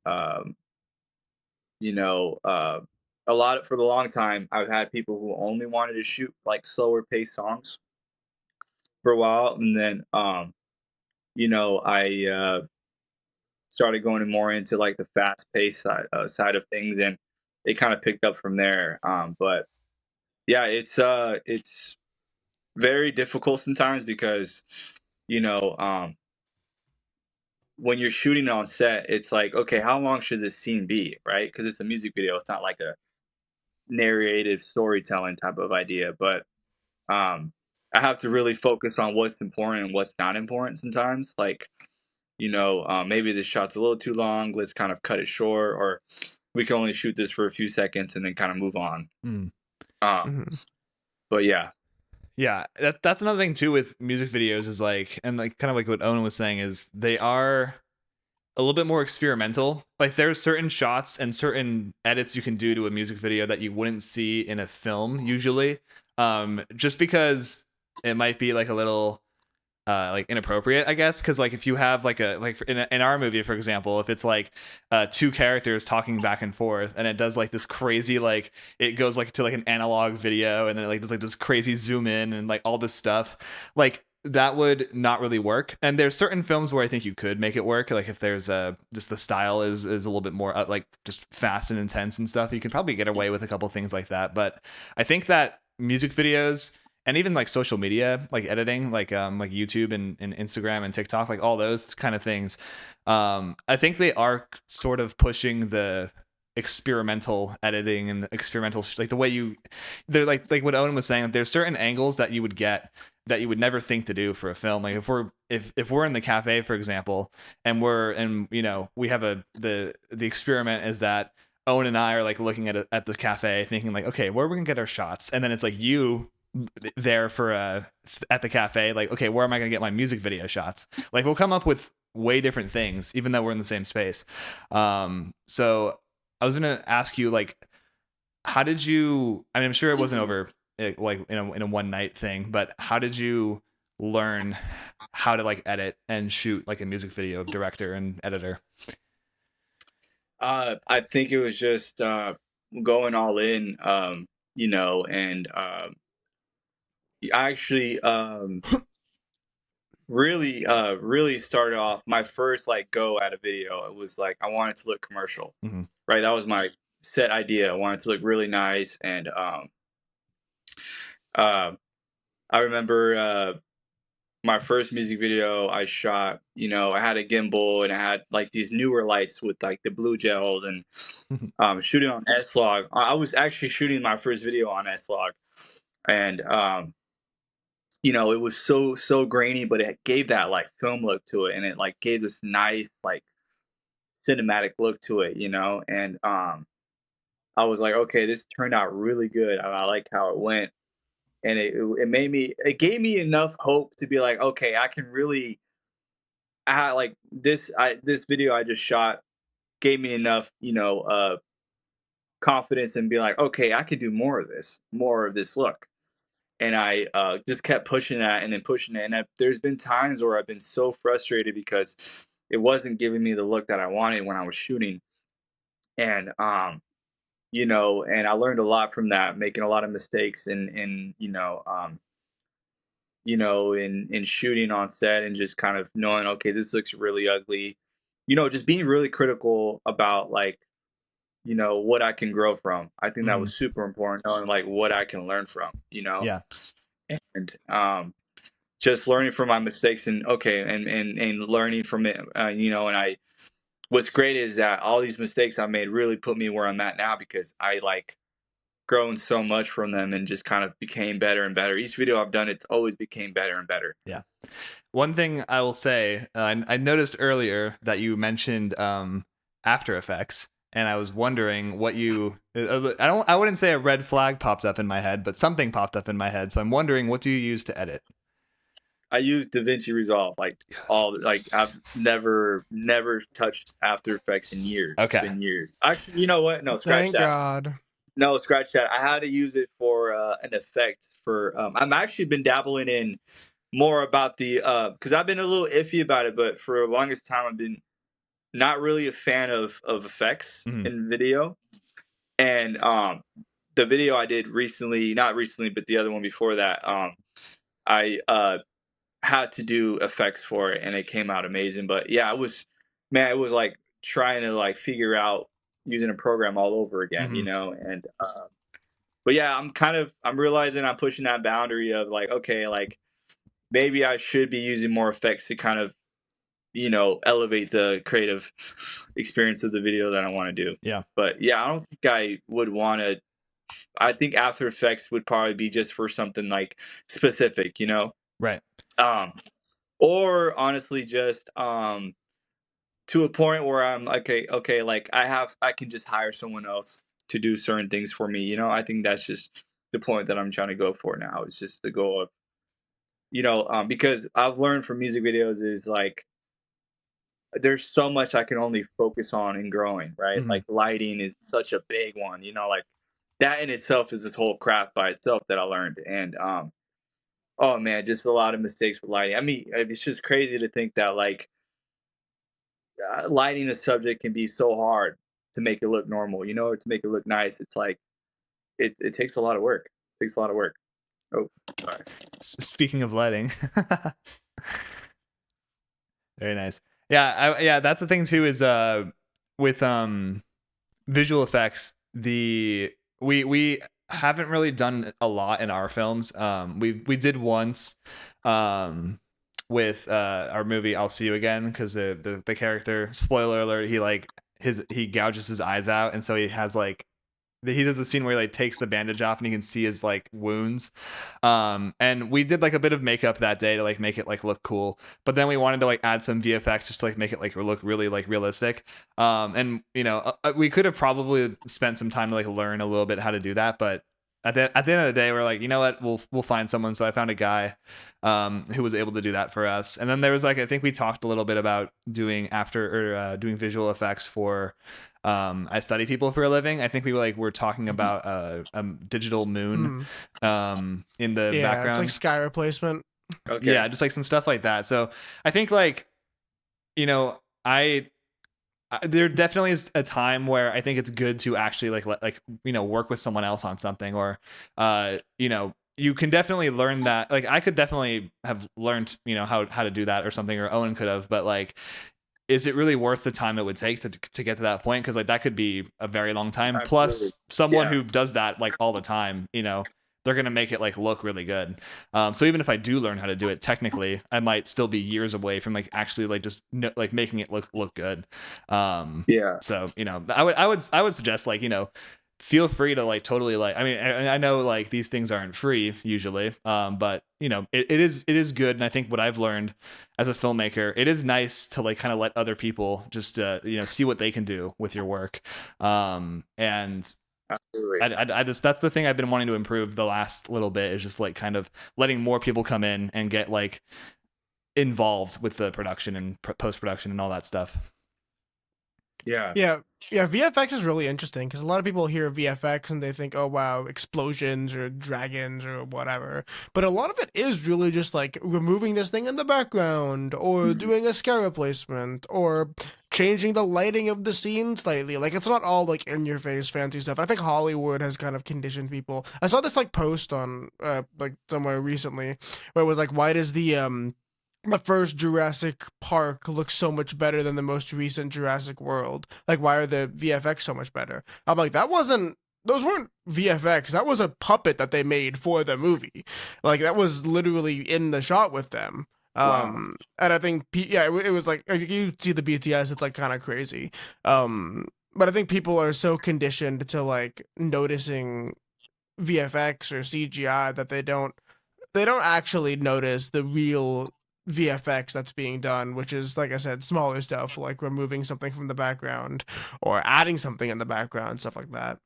you know, uh, for the long time, I've had people who only wanted to shoot like slower paced songs for a while, and then I started going more into like the fast paced side of things, and it kind of picked up from there. But yeah, it's very difficult sometimes because you know um, when you're shooting on set, it's like, okay, how long should this scene be, right? Because it's a music video, it's not like a narrative storytelling type of idea. But um, I have to really focus on what's important and what's not important sometimes. Like, maybe this shot's a little too long. Let's kind of cut it short, or we can only shoot this for a few seconds and then kind of move on. Mm. Um, Hmm. but yeah, Yeah, that's another thing too with music videos is like, and like kind of like what Owen was saying is they are a little bit more experimental. Like there's certain shots and certain edits you can do to a music video that you wouldn't see in a film usually. Just because it might be like a little like inappropriate, I guess, because like if you have like in our movie, for example, if it's like two characters talking back and forth and it does like this crazy, like it goes like to like an analog video and then like there's like this crazy zoom in and like all this stuff, like that would not really work. And there's certain films where I think you could make it work, like if there's just the style is a little bit more like just fast and intense and stuff, you can probably get away with a couple things like that. But I think that music videos and even like social media, like editing, like YouTube and Instagram and TikTok, like all those kind of things, I think they are sort of pushing the experimental editing and the experimental like the way they're like what Owen was saying, there's certain angles that you would get that you would never think to do for a film. Like if we're in the cafe, for example, and we have the experiment is that Owen and I are like looking at the cafe thinking like, okay, where are we gonna get our shots? And then it's like you there for at the cafe, like, okay, where am I gonna get my music video shots? Like we'll come up with way different things even though we're in the same space. So I was gonna ask you, like, how did you, I mean, I'm sure it wasn't over like in a one night thing, but how did you learn how to like edit and shoot like a music video director and editor? I think it was just going all in, and I actually really started off my first like go at a video. It was like I wanted to look commercial, Mm-hmm. right? That was my set idea. I wanted to look really nice, and uh, I remember my first music video I shot. I had a gimbal and I had like these newer lights with like the blue gels, and shooting on S-Log. I was actually shooting my first video on S-Log, and it was so grainy, but it gave that like film look to it, and it like gave this nice like cinematic look to it, and I was like, okay, this turned out really good. I like how it went, and it gave me enough hope to be like, okay, I can really, like this video I just shot gave me enough, confidence and be like, okay, I could do more of this look. And I just kept pushing that and then pushing it. And there's been times where I've been so frustrated because it wasn't giving me the look that I wanted when I was shooting. And and I learned a lot from that, making a lot of mistakes, and you know, in shooting on set and just kind of knowing, okay, this looks really ugly. You know, just being really critical about like, you know, what I can grow from. I think that Mhm. was super important, knowing like what I can learn from, you know, Yeah. and just learning from my mistakes and okay, and learning from it, you know. And I, what's great is that all these mistakes I made really put me where I'm at now because I like grown so much from them and just kind of became better and better. Each video I've done, it's always became better and better. Yeah. One thing I will say, I noticed earlier that you mentioned After Effects, and I was wondering what you. I wouldn't say a red flag popped up in my head, but something popped up in my head. So I'm wondering, what do you use to edit? I use DaVinci Resolve like Yes. all like I've never touched After Effects in years. It's Okay. been years. Actually, you know what? No, scratch Thank that. God. No, scratch that. I had to use it for an effect for. I'm actually been dabbling in more about the because I've been a little iffy about it, but for the longest time I've been not really a fan of effects Mhm. in video. And the video I did recently, not recently, but the other one before that, I had to do effects for it, and it came out amazing. But yeah, it was, man, it was like trying to like figure out using a program all over again, you Mhm. know. And but yeah, I'm realizing I'm pushing that boundary of like, okay, like maybe I should be using more effects to kind of, you know, elevate the creative experience of the video that I want to do. Yeah. But yeah, I don't think I would want to. I think After Effects would probably be just for something like specific, you know, Right. um, or honestly, just to a point where I'm okay, like I can just hire someone else to do certain things for me. You know, I think that's just the point that I'm trying to go for now. It's just the goal of, you know, because I've learned from music videos is like there's so much I can only focus on in growing, right? Mhm. Like lighting is such a big one, you know, like that in itself is this whole craft by itself that I learned. And oh man, just a lot of mistakes with lighting. I mean, it's just crazy to think that like lighting a subject can be so hard to make it look normal, you know, or to make it look nice. It's like it takes a lot of work. It takes a lot of work. Oh, sorry. Speaking of lighting. Very nice. Yeah, yeah, that's the thing too is with visual effects, we haven't really done a lot in our films. We did once with our movie I'll See You Again, because the character, spoiler alert, he gouges his eyes out, and so he has like he does a scene where he like takes the bandage off and you can see his like wounds. And we did like a bit of makeup that day to like make it like look cool, but then we wanted to like add some VFX just to like make it like look really like realistic. And you know, we could have probably spent some time to like learn a little bit how to do that, but at the end of the day, we're like, you know what, we'll find someone. So I found a guy who was able to do that for us. And then there was like, I think we talked a little bit about doing doing visual effects for I study people for a living. I think we were talking about a digital moon in the Yeah, it's like background. sky replacement. Okay. Yeah, just like some stuff like that. So I think like, you know, there definitely is a time where I think it's good to actually like you know, work with someone else on something, or you know, you can definitely learn that. Like I could definitely have learned, you know, how to do that or something, or Owen could have, but like, is it really worth the time it would take to get to that point? Because like that could be a very long time. Absolutely. Plus, someone Yeah. who does that like all the time, you know, they're gonna make it like look really good. So even if I do learn how to do it, technically, I might still be years away from like actually like just like making it look good. Yeah. So you know, I would suggest like, you know, feel free to like totally like, I mean, I know like these things aren't free usually, but you know, it is good. And I think what I've learned as a filmmaker, it is nice to like kind of let other people just you know, see what they can do with your work. And Absolutely. I just, that's the thing I've been wanting to improve the last little bit, is just like kind of letting more people come in and get like involved with the production and post production and all that stuff. Yeah. Yeah, yeah, VFX is really interesting because a lot of people hear VFX and they think, oh wow, explosions or dragons or whatever. But a lot of it is really just like removing this thing in the background or Mhm. doing a scale replacement or changing the lighting of the scene slightly. Like, it's not all like in your face fancy stuff. I think Hollywood has kind of conditioned people. I saw this like post on like somewhere recently where it was like, why does the first Jurassic Park looks so much better than the most recent Jurassic World? Like, why are the VFX so much better? I'm like, those weren't VFX. That was a puppet that they made for the movie. Like, that was literally in the shot with them. Wow. And I think, it was like, you see the BTS, it's like kind of crazy. But I think people are so conditioned to like noticing VFX or CGI that they don't actually notice the real VFX that's being done, which is, like I said, smaller stuff like removing something from the background or adding something in the background, stuff like that.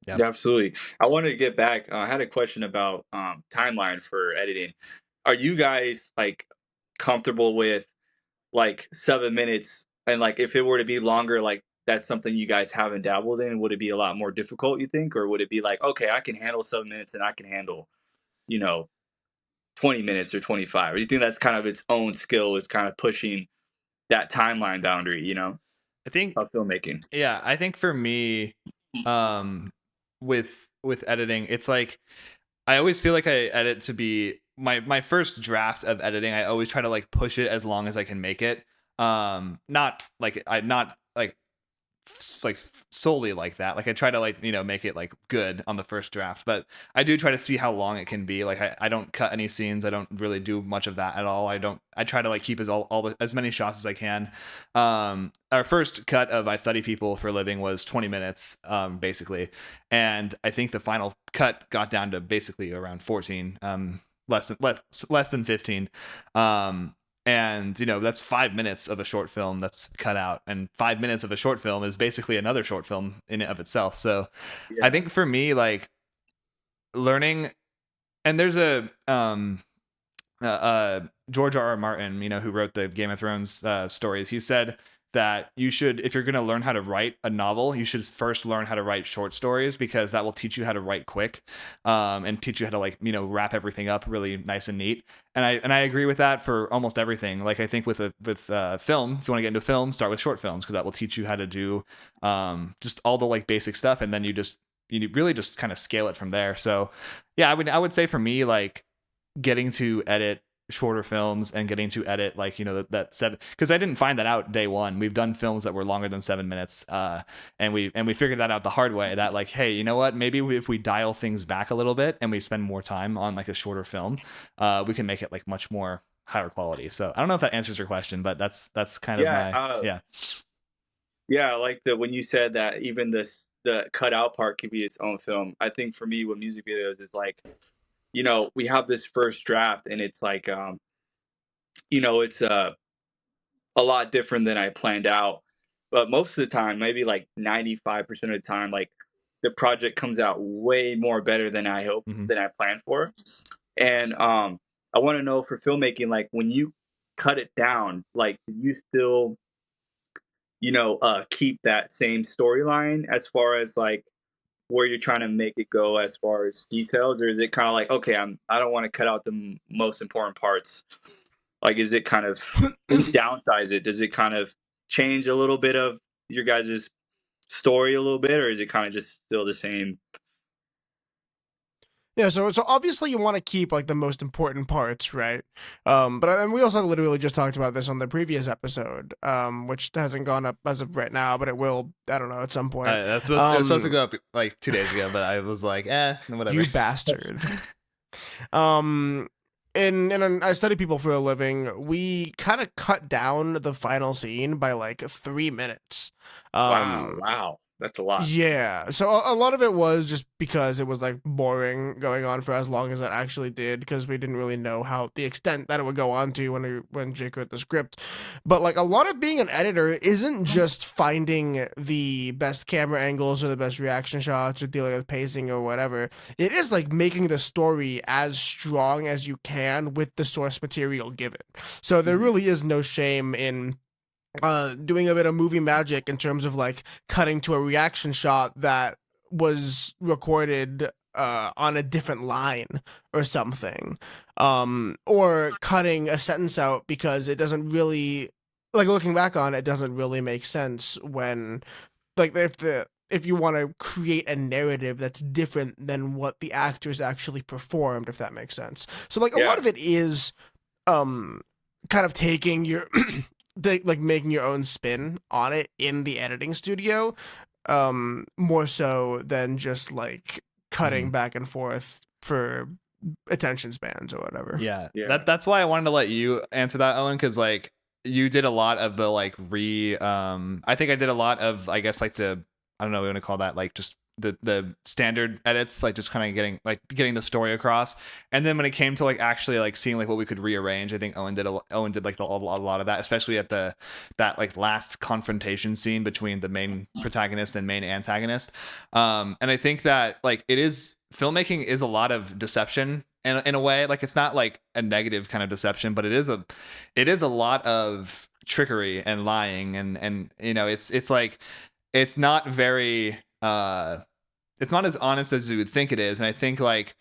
Yeah. Yeah, absolutely. I wanted to get back. I had a question about timeline for editing. Are you guys like comfortable with like 7 minutes? And like if it were to be longer, like that's something you guys haven't dabbled in, would it be a lot more difficult, you think? Or would it be like, okay, I can handle 7 minutes and I can handle, you know, 20 minutes or 25? Or do you think that's kind of its own skill, is kind of pushing that timeline boundary, I think, of filmmaking? yeah, I think for me, um, with editing, it's like I always feel like I edit to be my first draft of editing. I always try to like push it as long as I can make it. Not like I not like solely like that. Like I try to like, make it like good on the first draft, but I do try to see how long it can be. Like I don't cut any scenes. I don't really do much of that at all. I try to like keep as many shots as I can. Our first cut of I Study People for a Living was 20 minutes, basically. And I think the final cut got down to basically around 14, less than 15. And that's 5 minutes of a short film that's cut out, and 5 minutes of a short film is basically another short film in and of itself. So I Yeah. think for me, like, learning, and there's a George R. R. Martin, who wrote the Game of Thrones stories. He said that you should, if you're going to learn how to write a novel, you should first learn how to write short stories, because that will teach you how to write quick, and teach you how to like, wrap everything up really nice and neat. And I agree with that for almost everything. Like I think with film, if you want to get into film, start with short films, because that will teach you how to do just all the like basic stuff, and then you really just kind of scale it from there. So yeah, I would say for me, like, getting to edit shorter films and getting to edit like that 7, because I didn't find that out day one. We've done films that were longer than 7 minutes, and we figured that out the hard way, that like, hey, you know what, maybe if we dial things back a little bit and we spend more time on like a shorter film, we can make it like much more higher quality. So I don't know if that answers your question, but that's kind of Yeah. my Yeah, I like that when you said that even the cutout part could be its own film. I think for me with music videos is like, we have this first draft and it's like, it's a lot different than I planned out. But most of the time, maybe like 95% of the time, like the project comes out way more better than I hope, Mhm. than I planned for. And I want to know for filmmaking, like when you cut it down, like do you still, keep that same storyline as far as like where you're trying to make it go as far as details, or is it kind of like, okay, I don't want to cut out the most important parts? Like, is it kind of, when you downsize it, does it kind of change a little bit of your guys' story a little bit, or is it kind of just still the same? Yeah, so obviously you want to keep like the most important parts, right? And we also literally just talked about this on the previous episode, which hasn't gone up as of right now, but it will. I don't know, at some point. It was supposed to go up like 2 days ago, but I was like, whatever. You bastard. um, in I Study People for a Living, we kind of cut down the final scene by like 3 minutes. Wow, that's a lot. Yeah, so a lot of it was just because it was like boring going on for as long as it actually did, because we didn't really know how the extent that it would go on to when Jake wrote the script. But like a lot of being an editor isn't just finding the best camera angles or the best reaction shots or dealing with pacing or whatever. It is like making the story as strong as you can with the source material given. So there really is no shame in doing a bit of movie magic in terms of like cutting to a reaction shot that was recorded on a different line or something, or cutting a sentence out because it doesn't really like looking back on it, doesn't really make sense when, like, if you want to create a narrative that's different than what the actors actually performed, if that makes sense. So like a lot Yeah. of it is um kind of taking your like making your own spin on it in the editing studio, more so than just like cutting back and forth for attention spans or whatever. Yeah, Yeah. that's why I wanted to let you answer that, Owen, because like you did a lot of the like I think I did a lot of, I guess, like the, I don't know what you want to call that, like just the standard edits, like just kind of getting the story across. And then when it came to like actually like seeing like what we could rearrange, I think Owen did like a lot of that, especially at that like last confrontation scene between the main protagonist and main antagonist. And I think that like filmmaking is a lot of deception in a way. Like it's not like a negative kind of deception, but it is a lot of trickery and lying, and it's like it's not very it's not as honest as you would think it is. And I think like,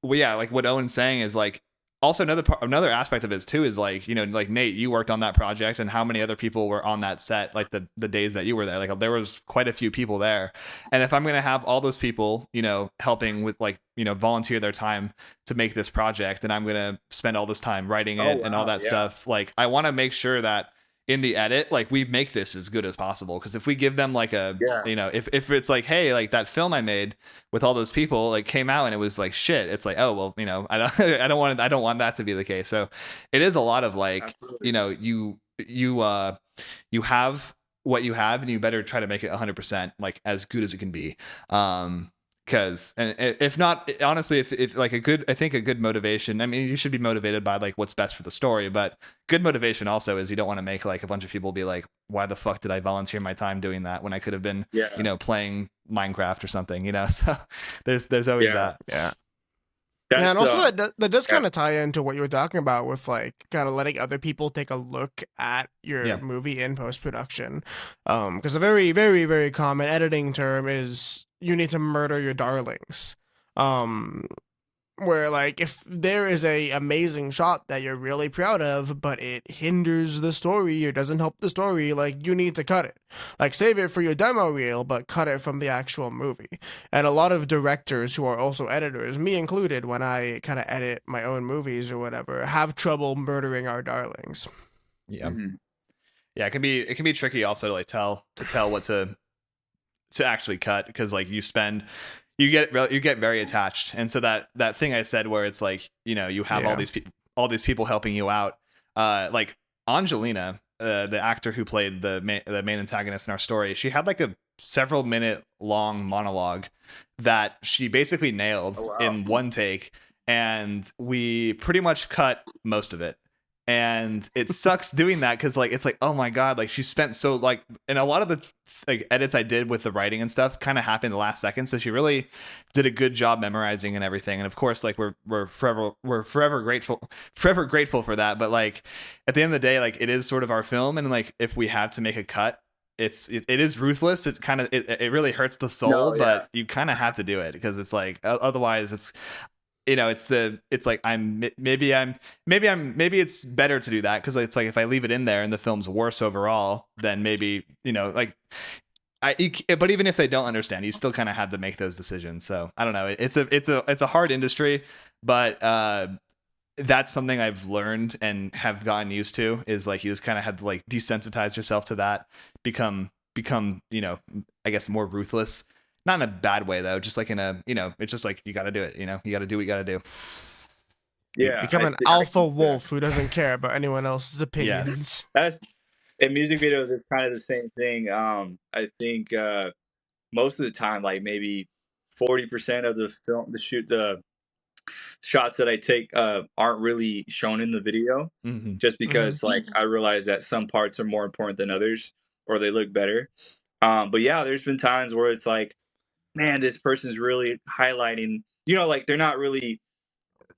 well, yeah, like what Owen's saying is like, also another aspect of it too is like, like Nate, you worked on that project, and how many other people were on that set, like the days that you were there. Like there was quite a few people there. And if I'm going to have all those people, helping with like, volunteer their time to make this project, and I'm going to spend all this time writing it and all that stuff, like I want to make sure that in the edit, like we make this as good as possible. Because if we give them like if it's like, hey, like that film I made with all those people like came out and it was like shit, it's like, oh well, I don't want that to be the case. So it is a lot of like, Absolutely. you have what you have, and you better try to make it 100% like as good as it can be. Because and if not, honestly, if like I think a good motivation, I mean, you should be motivated by like what's best for the story, but good motivation also is you don't want to make like a bunch of people be like, why the fuck did I volunteer my time doing that when I could have been playing Minecraft or something, so there's always that. Yeah. That's, Yeah, and also that does yeah. kind of tie into what you were talking about with like kind of letting other people take a look at your movie in post production, because a very very very common editing term is you need to murder your darlings, um, where like if there is a amazing shot that you're really proud of but it hinders the story or doesn't help the story, like you need to cut it, like save it for your demo reel but cut it from the actual movie. And a lot of directors who are also editors, me included, when I kind of edit my own movies or whatever, have trouble murdering our darlings. Yeah. Mm-hmm. Yeah, it can be tricky also to like tell what to actually cut, because like you get very attached. And so that thing I said where it's like, you have all these people helping you out, like Angelina, the actor who played the main antagonist in our story, she had like a several minute long monologue that she basically nailed in one take, and we pretty much cut most of it. And it sucks doing that, because like it's like, oh my god, like she spent so like, and a lot of the like edits I did with the writing and stuff kind of happened the last second, so she really did a good job memorizing and everything. And of course, like we're forever grateful for that. But like at the end of the day, like it is sort of our film, and like if we have to make a cut, it is ruthless. It kind of it really hurts the soul, but you kind of have to do it, because it's like otherwise it's it's like maybe it's better to do that, because it's like if I leave it in there and the film's worse overall, then maybe like but even if they don't understand, you still kind of have to make those decisions. So I don't know, it's a hard industry, but that's something I've learned and have gotten used to, is like you just kind of have to like desensitize yourself to that, become I guess more ruthless. Not in a bad way though, just like in a, it's just like you got to do it, you got to do what you got to do. Yeah, become an alpha wolf who doesn't care about anyone else's opinions. Yes. In music videos, it's kind of the same thing. I think most of the time, like maybe 40% of the shots that I take aren't really shown in the video, just because like I realize that some parts are more important than others, or they look better. But yeah, there's been times where it's like, man, this person's really highlighting, like they're not really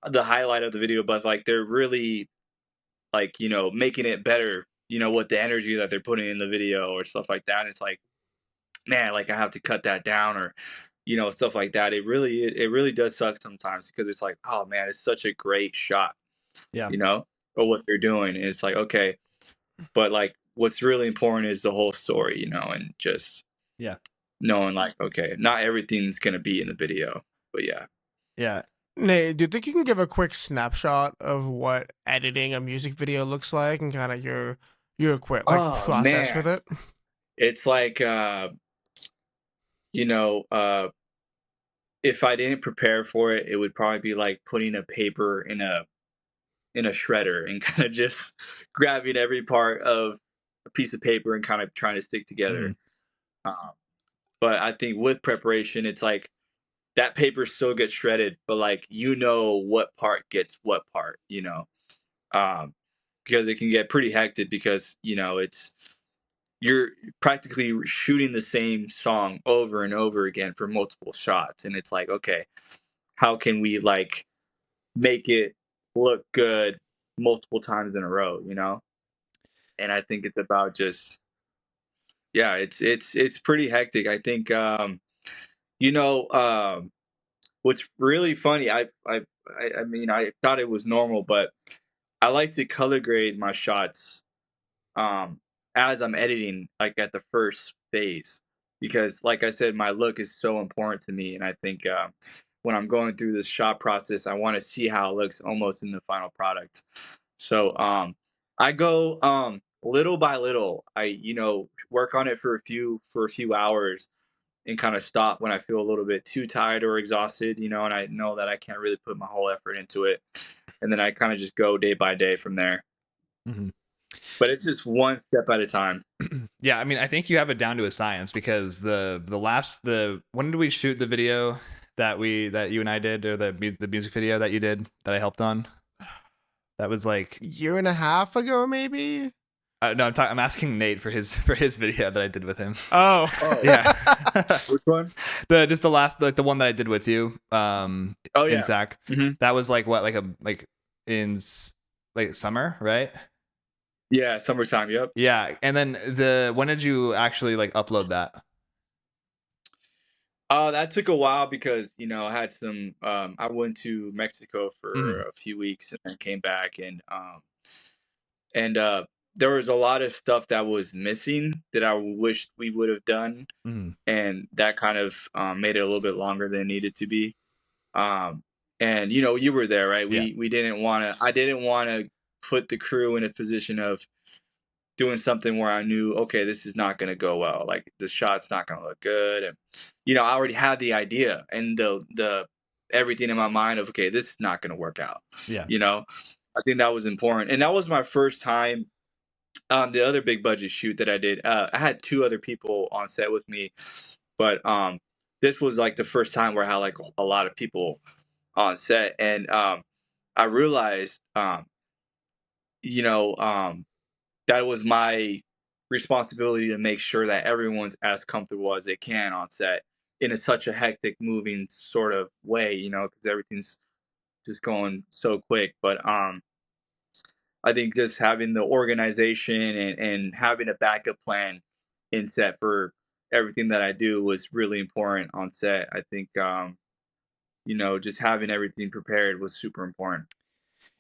the highlight of the video, but like they're really like, making it better, with the energy that they're putting in the video or stuff like that. And it's like, man, like I have to cut that down, or, stuff like that. It really does suck sometimes, because it's like, oh man, it's such a great shot, Yeah. for what they're doing. And it's like, okay, but like what's really important is the whole story, and just Yeah. knowing like, okay, not everything's gonna be in the video, but yeah. Yeah. Nate, do you think you can give a quick snapshot of what editing a music video looks like and kind of your quick Oh process with man, it? it's like you know, if I didn't prepare for it, it would probably be like putting a paper in a shredder and kind of just grabbing every part of a piece of paper and kind of trying to stick together. Mhm. Um, but I think with preparation, it's like that paper still gets shredded, but like what part gets what part, um, because it can get pretty hectic because you're practically shooting the same song over and over again for multiple shots, and it's like, okay, how can we like make it look good multiple times in a row, And I think it's about just, yeah, it's pretty hectic. I think you know what's really funny, I mean, I thought it was normal, but I like to color grade my shots um as I'm editing, like at the first phase, because like I said, my look is so important to me, and I think when I'm going through this shot process, I want to see how it looks almost in the final product. So I go little by little. I work on it for a few hours and kind of stop when I feel a little bit too tired or exhausted, and I know that I can't really put my whole effort into it. And then I kind of just go day by day from there. Mhm. But it's just one step at a time. Yeah, I mean, I think you have it down to a science because the when did we shoot the video that you and I did, or the music video that you did that I helped on? That was like Year and a half ago, maybe. no, I'm asking Nate for his video that I did with him. Oh, Oh, Yeah. which one? The last, like the one that I did with you Oh in yeah. Sac. hmm That was like what, like in like summer, right? Yeah, summertime. Yep. Yeah. And then when did you actually like upload that? That took a while because I had some. I went to Mexico for Mhm. a few weeks and then came back, and there was a lot of stuff that was missing that I wished we would have done, Mhm. and that kind of made it a little bit longer than it needed to be. And you were there, right? Yeah. We didn't want to. I didn't want to put the crew in a position of doing something where I knew, okay, this is not going to go well. Like the shot's not going to look good, and I already had the idea and the everything in my mind of, okay, this is not going to work out. Yeah. I think that was important, and that was my first time. The other big budget shoot that I did, I had two other people on set with me, but this was like the first time where I had like a lot of people on set, and I realized, you know, um, that was my responsibility to make sure that everyone's as comfortable as they can on set in such a hectic, moving sort of way, because everything's just going so quick. But I think just having the organization and having a backup plan in set for everything that I do was really important on set. I think just having everything prepared was super important.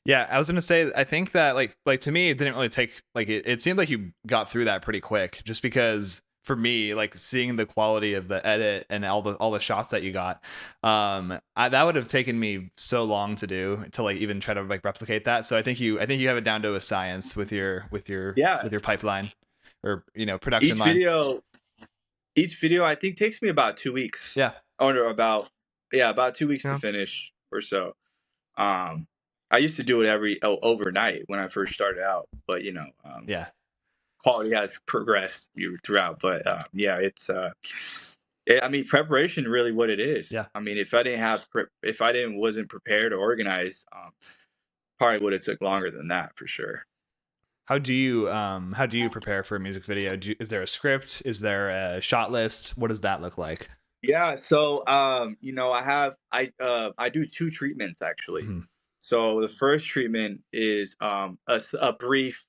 Yeah, I was gonna say, I think that like to me, it didn't really take like it seemed like you got through that pretty quick, just because for me, like seeing the quality of the edit and all the shots that you got, that would have taken me so long to do, to like even try to like replicate that. So I think you have it down to a science with your Yeah, pipeline, or production each line. video each video I think takes me about 2 weeks. Yeah, Oh no, about 2 weeks to yeah. finish or so. Um, I used to do it overnight when I first started out, but yeah, quality has progressed throughout. But yeah, I mean, preparation really what it is. yeah. I mean, if I didn't wasn't prepared or organized, probably would have took longer than that for sure. How do you prepare for a music video? Is there a script? Is there a shot list? What does that look like? Yeah, so I do two treatments actually. Mhm. So the first treatment is a brief,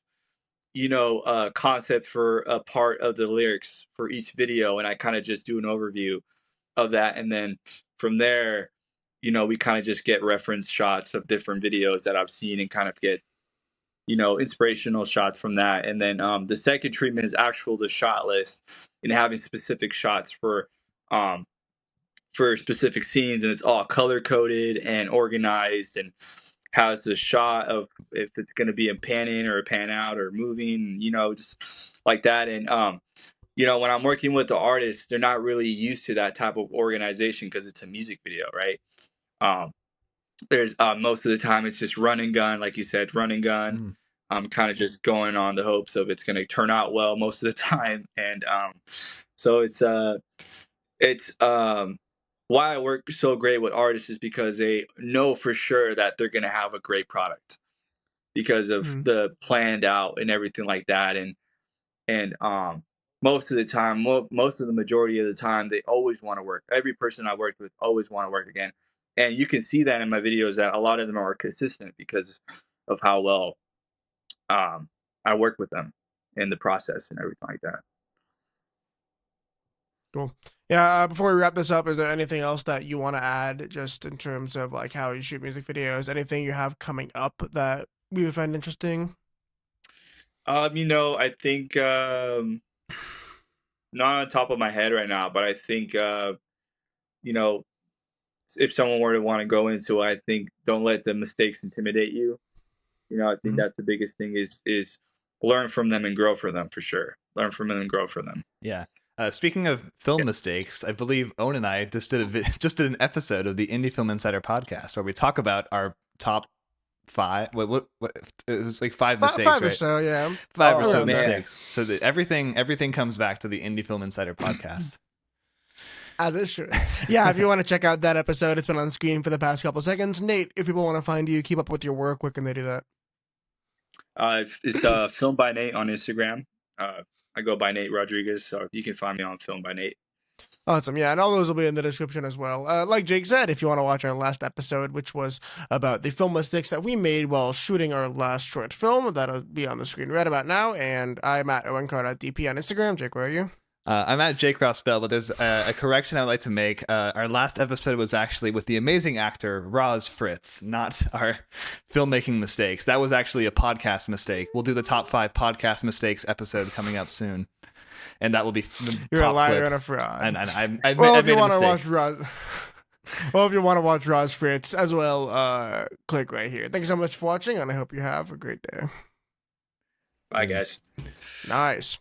concept for a part of the lyrics for each video, and I kind of just do an overview of that, and then from there, we kind of just get reference shots of different videos that I've seen and kind of get inspirational shots from that. And then the second treatment is the shot list and having specific shots for specific scenes, and it's all color coded and organized, and has the shot of if it's going to be a pan in or a pan out or moving, just like that. And when I'm working with the artists, they're not really used to that type of organization because it's a music video, right? There's most of the time it's just run and gun, like you said, run and gun. I'm kind of just going on the hopes of it's going to turn out well most of the time. And so it's why I work so great with artists is because they know for sure that they're going to have a great product because of the planned out and everything like that. And most of the time, most of the majority of the time, they always want to work. Every person I worked with always want to work again. And you can see that in my videos that a lot of them are consistent because of how well I work with them in the process and everything like that. Cool. Yeah, before we wrap this up, is there anything else that you want to add just in terms of like how you shoot music videos? Anything you have coming up that we would find interesting? I think not on top of my head right now, but I think if someone were to want to go into it, I think don't let the mistakes intimidate you. I think that's the biggest thing is learn from them and grow for them, for sure. Learn from them and grow for them. Yeah. Speaking of film mistakes, I believe Owen and I just did an episode of the IndieFilm Insider podcast where we talk about our top 5. What it was like 5 mistakes, 5 right? or so, yeah. 5 or so man. mistakes. So that everything comes back to the IndieFilm Insider podcast. As it should. Yeah, if you want to check out that episode, it's been on screen for the past couple seconds. Nate, if people want to find you, keep up with your work, where can they do that? It's Film by Nate on Instagram. I go by Nate Rodriguez, so you can find me on Film by Nate. Awesome. Yeah, and all those will be in the description as well. Like Jake said, if you want to watch our last episode, which was about the film mistakes that we made while shooting our last short film, that'll be on the screen right about now. And I'm at owencard.dp on Instagram. Jake, where are you? I'm at Jake Ross Bell, but there's a correction I'd like to make. Our last episode was actually with the amazing actor Roz Fritz, not our filmmaking mistakes. That was actually a podcast mistake. We'll do the top 5 podcast mistakes episode coming up soon, and that will be the You're top a liar clip. and a fraud. And I well, I if you want to watch Roz, if you want to watch Roz Fritz as well, click right here. Thank you so much for watching, and I hope you have a great day. Bye, guys. Nice.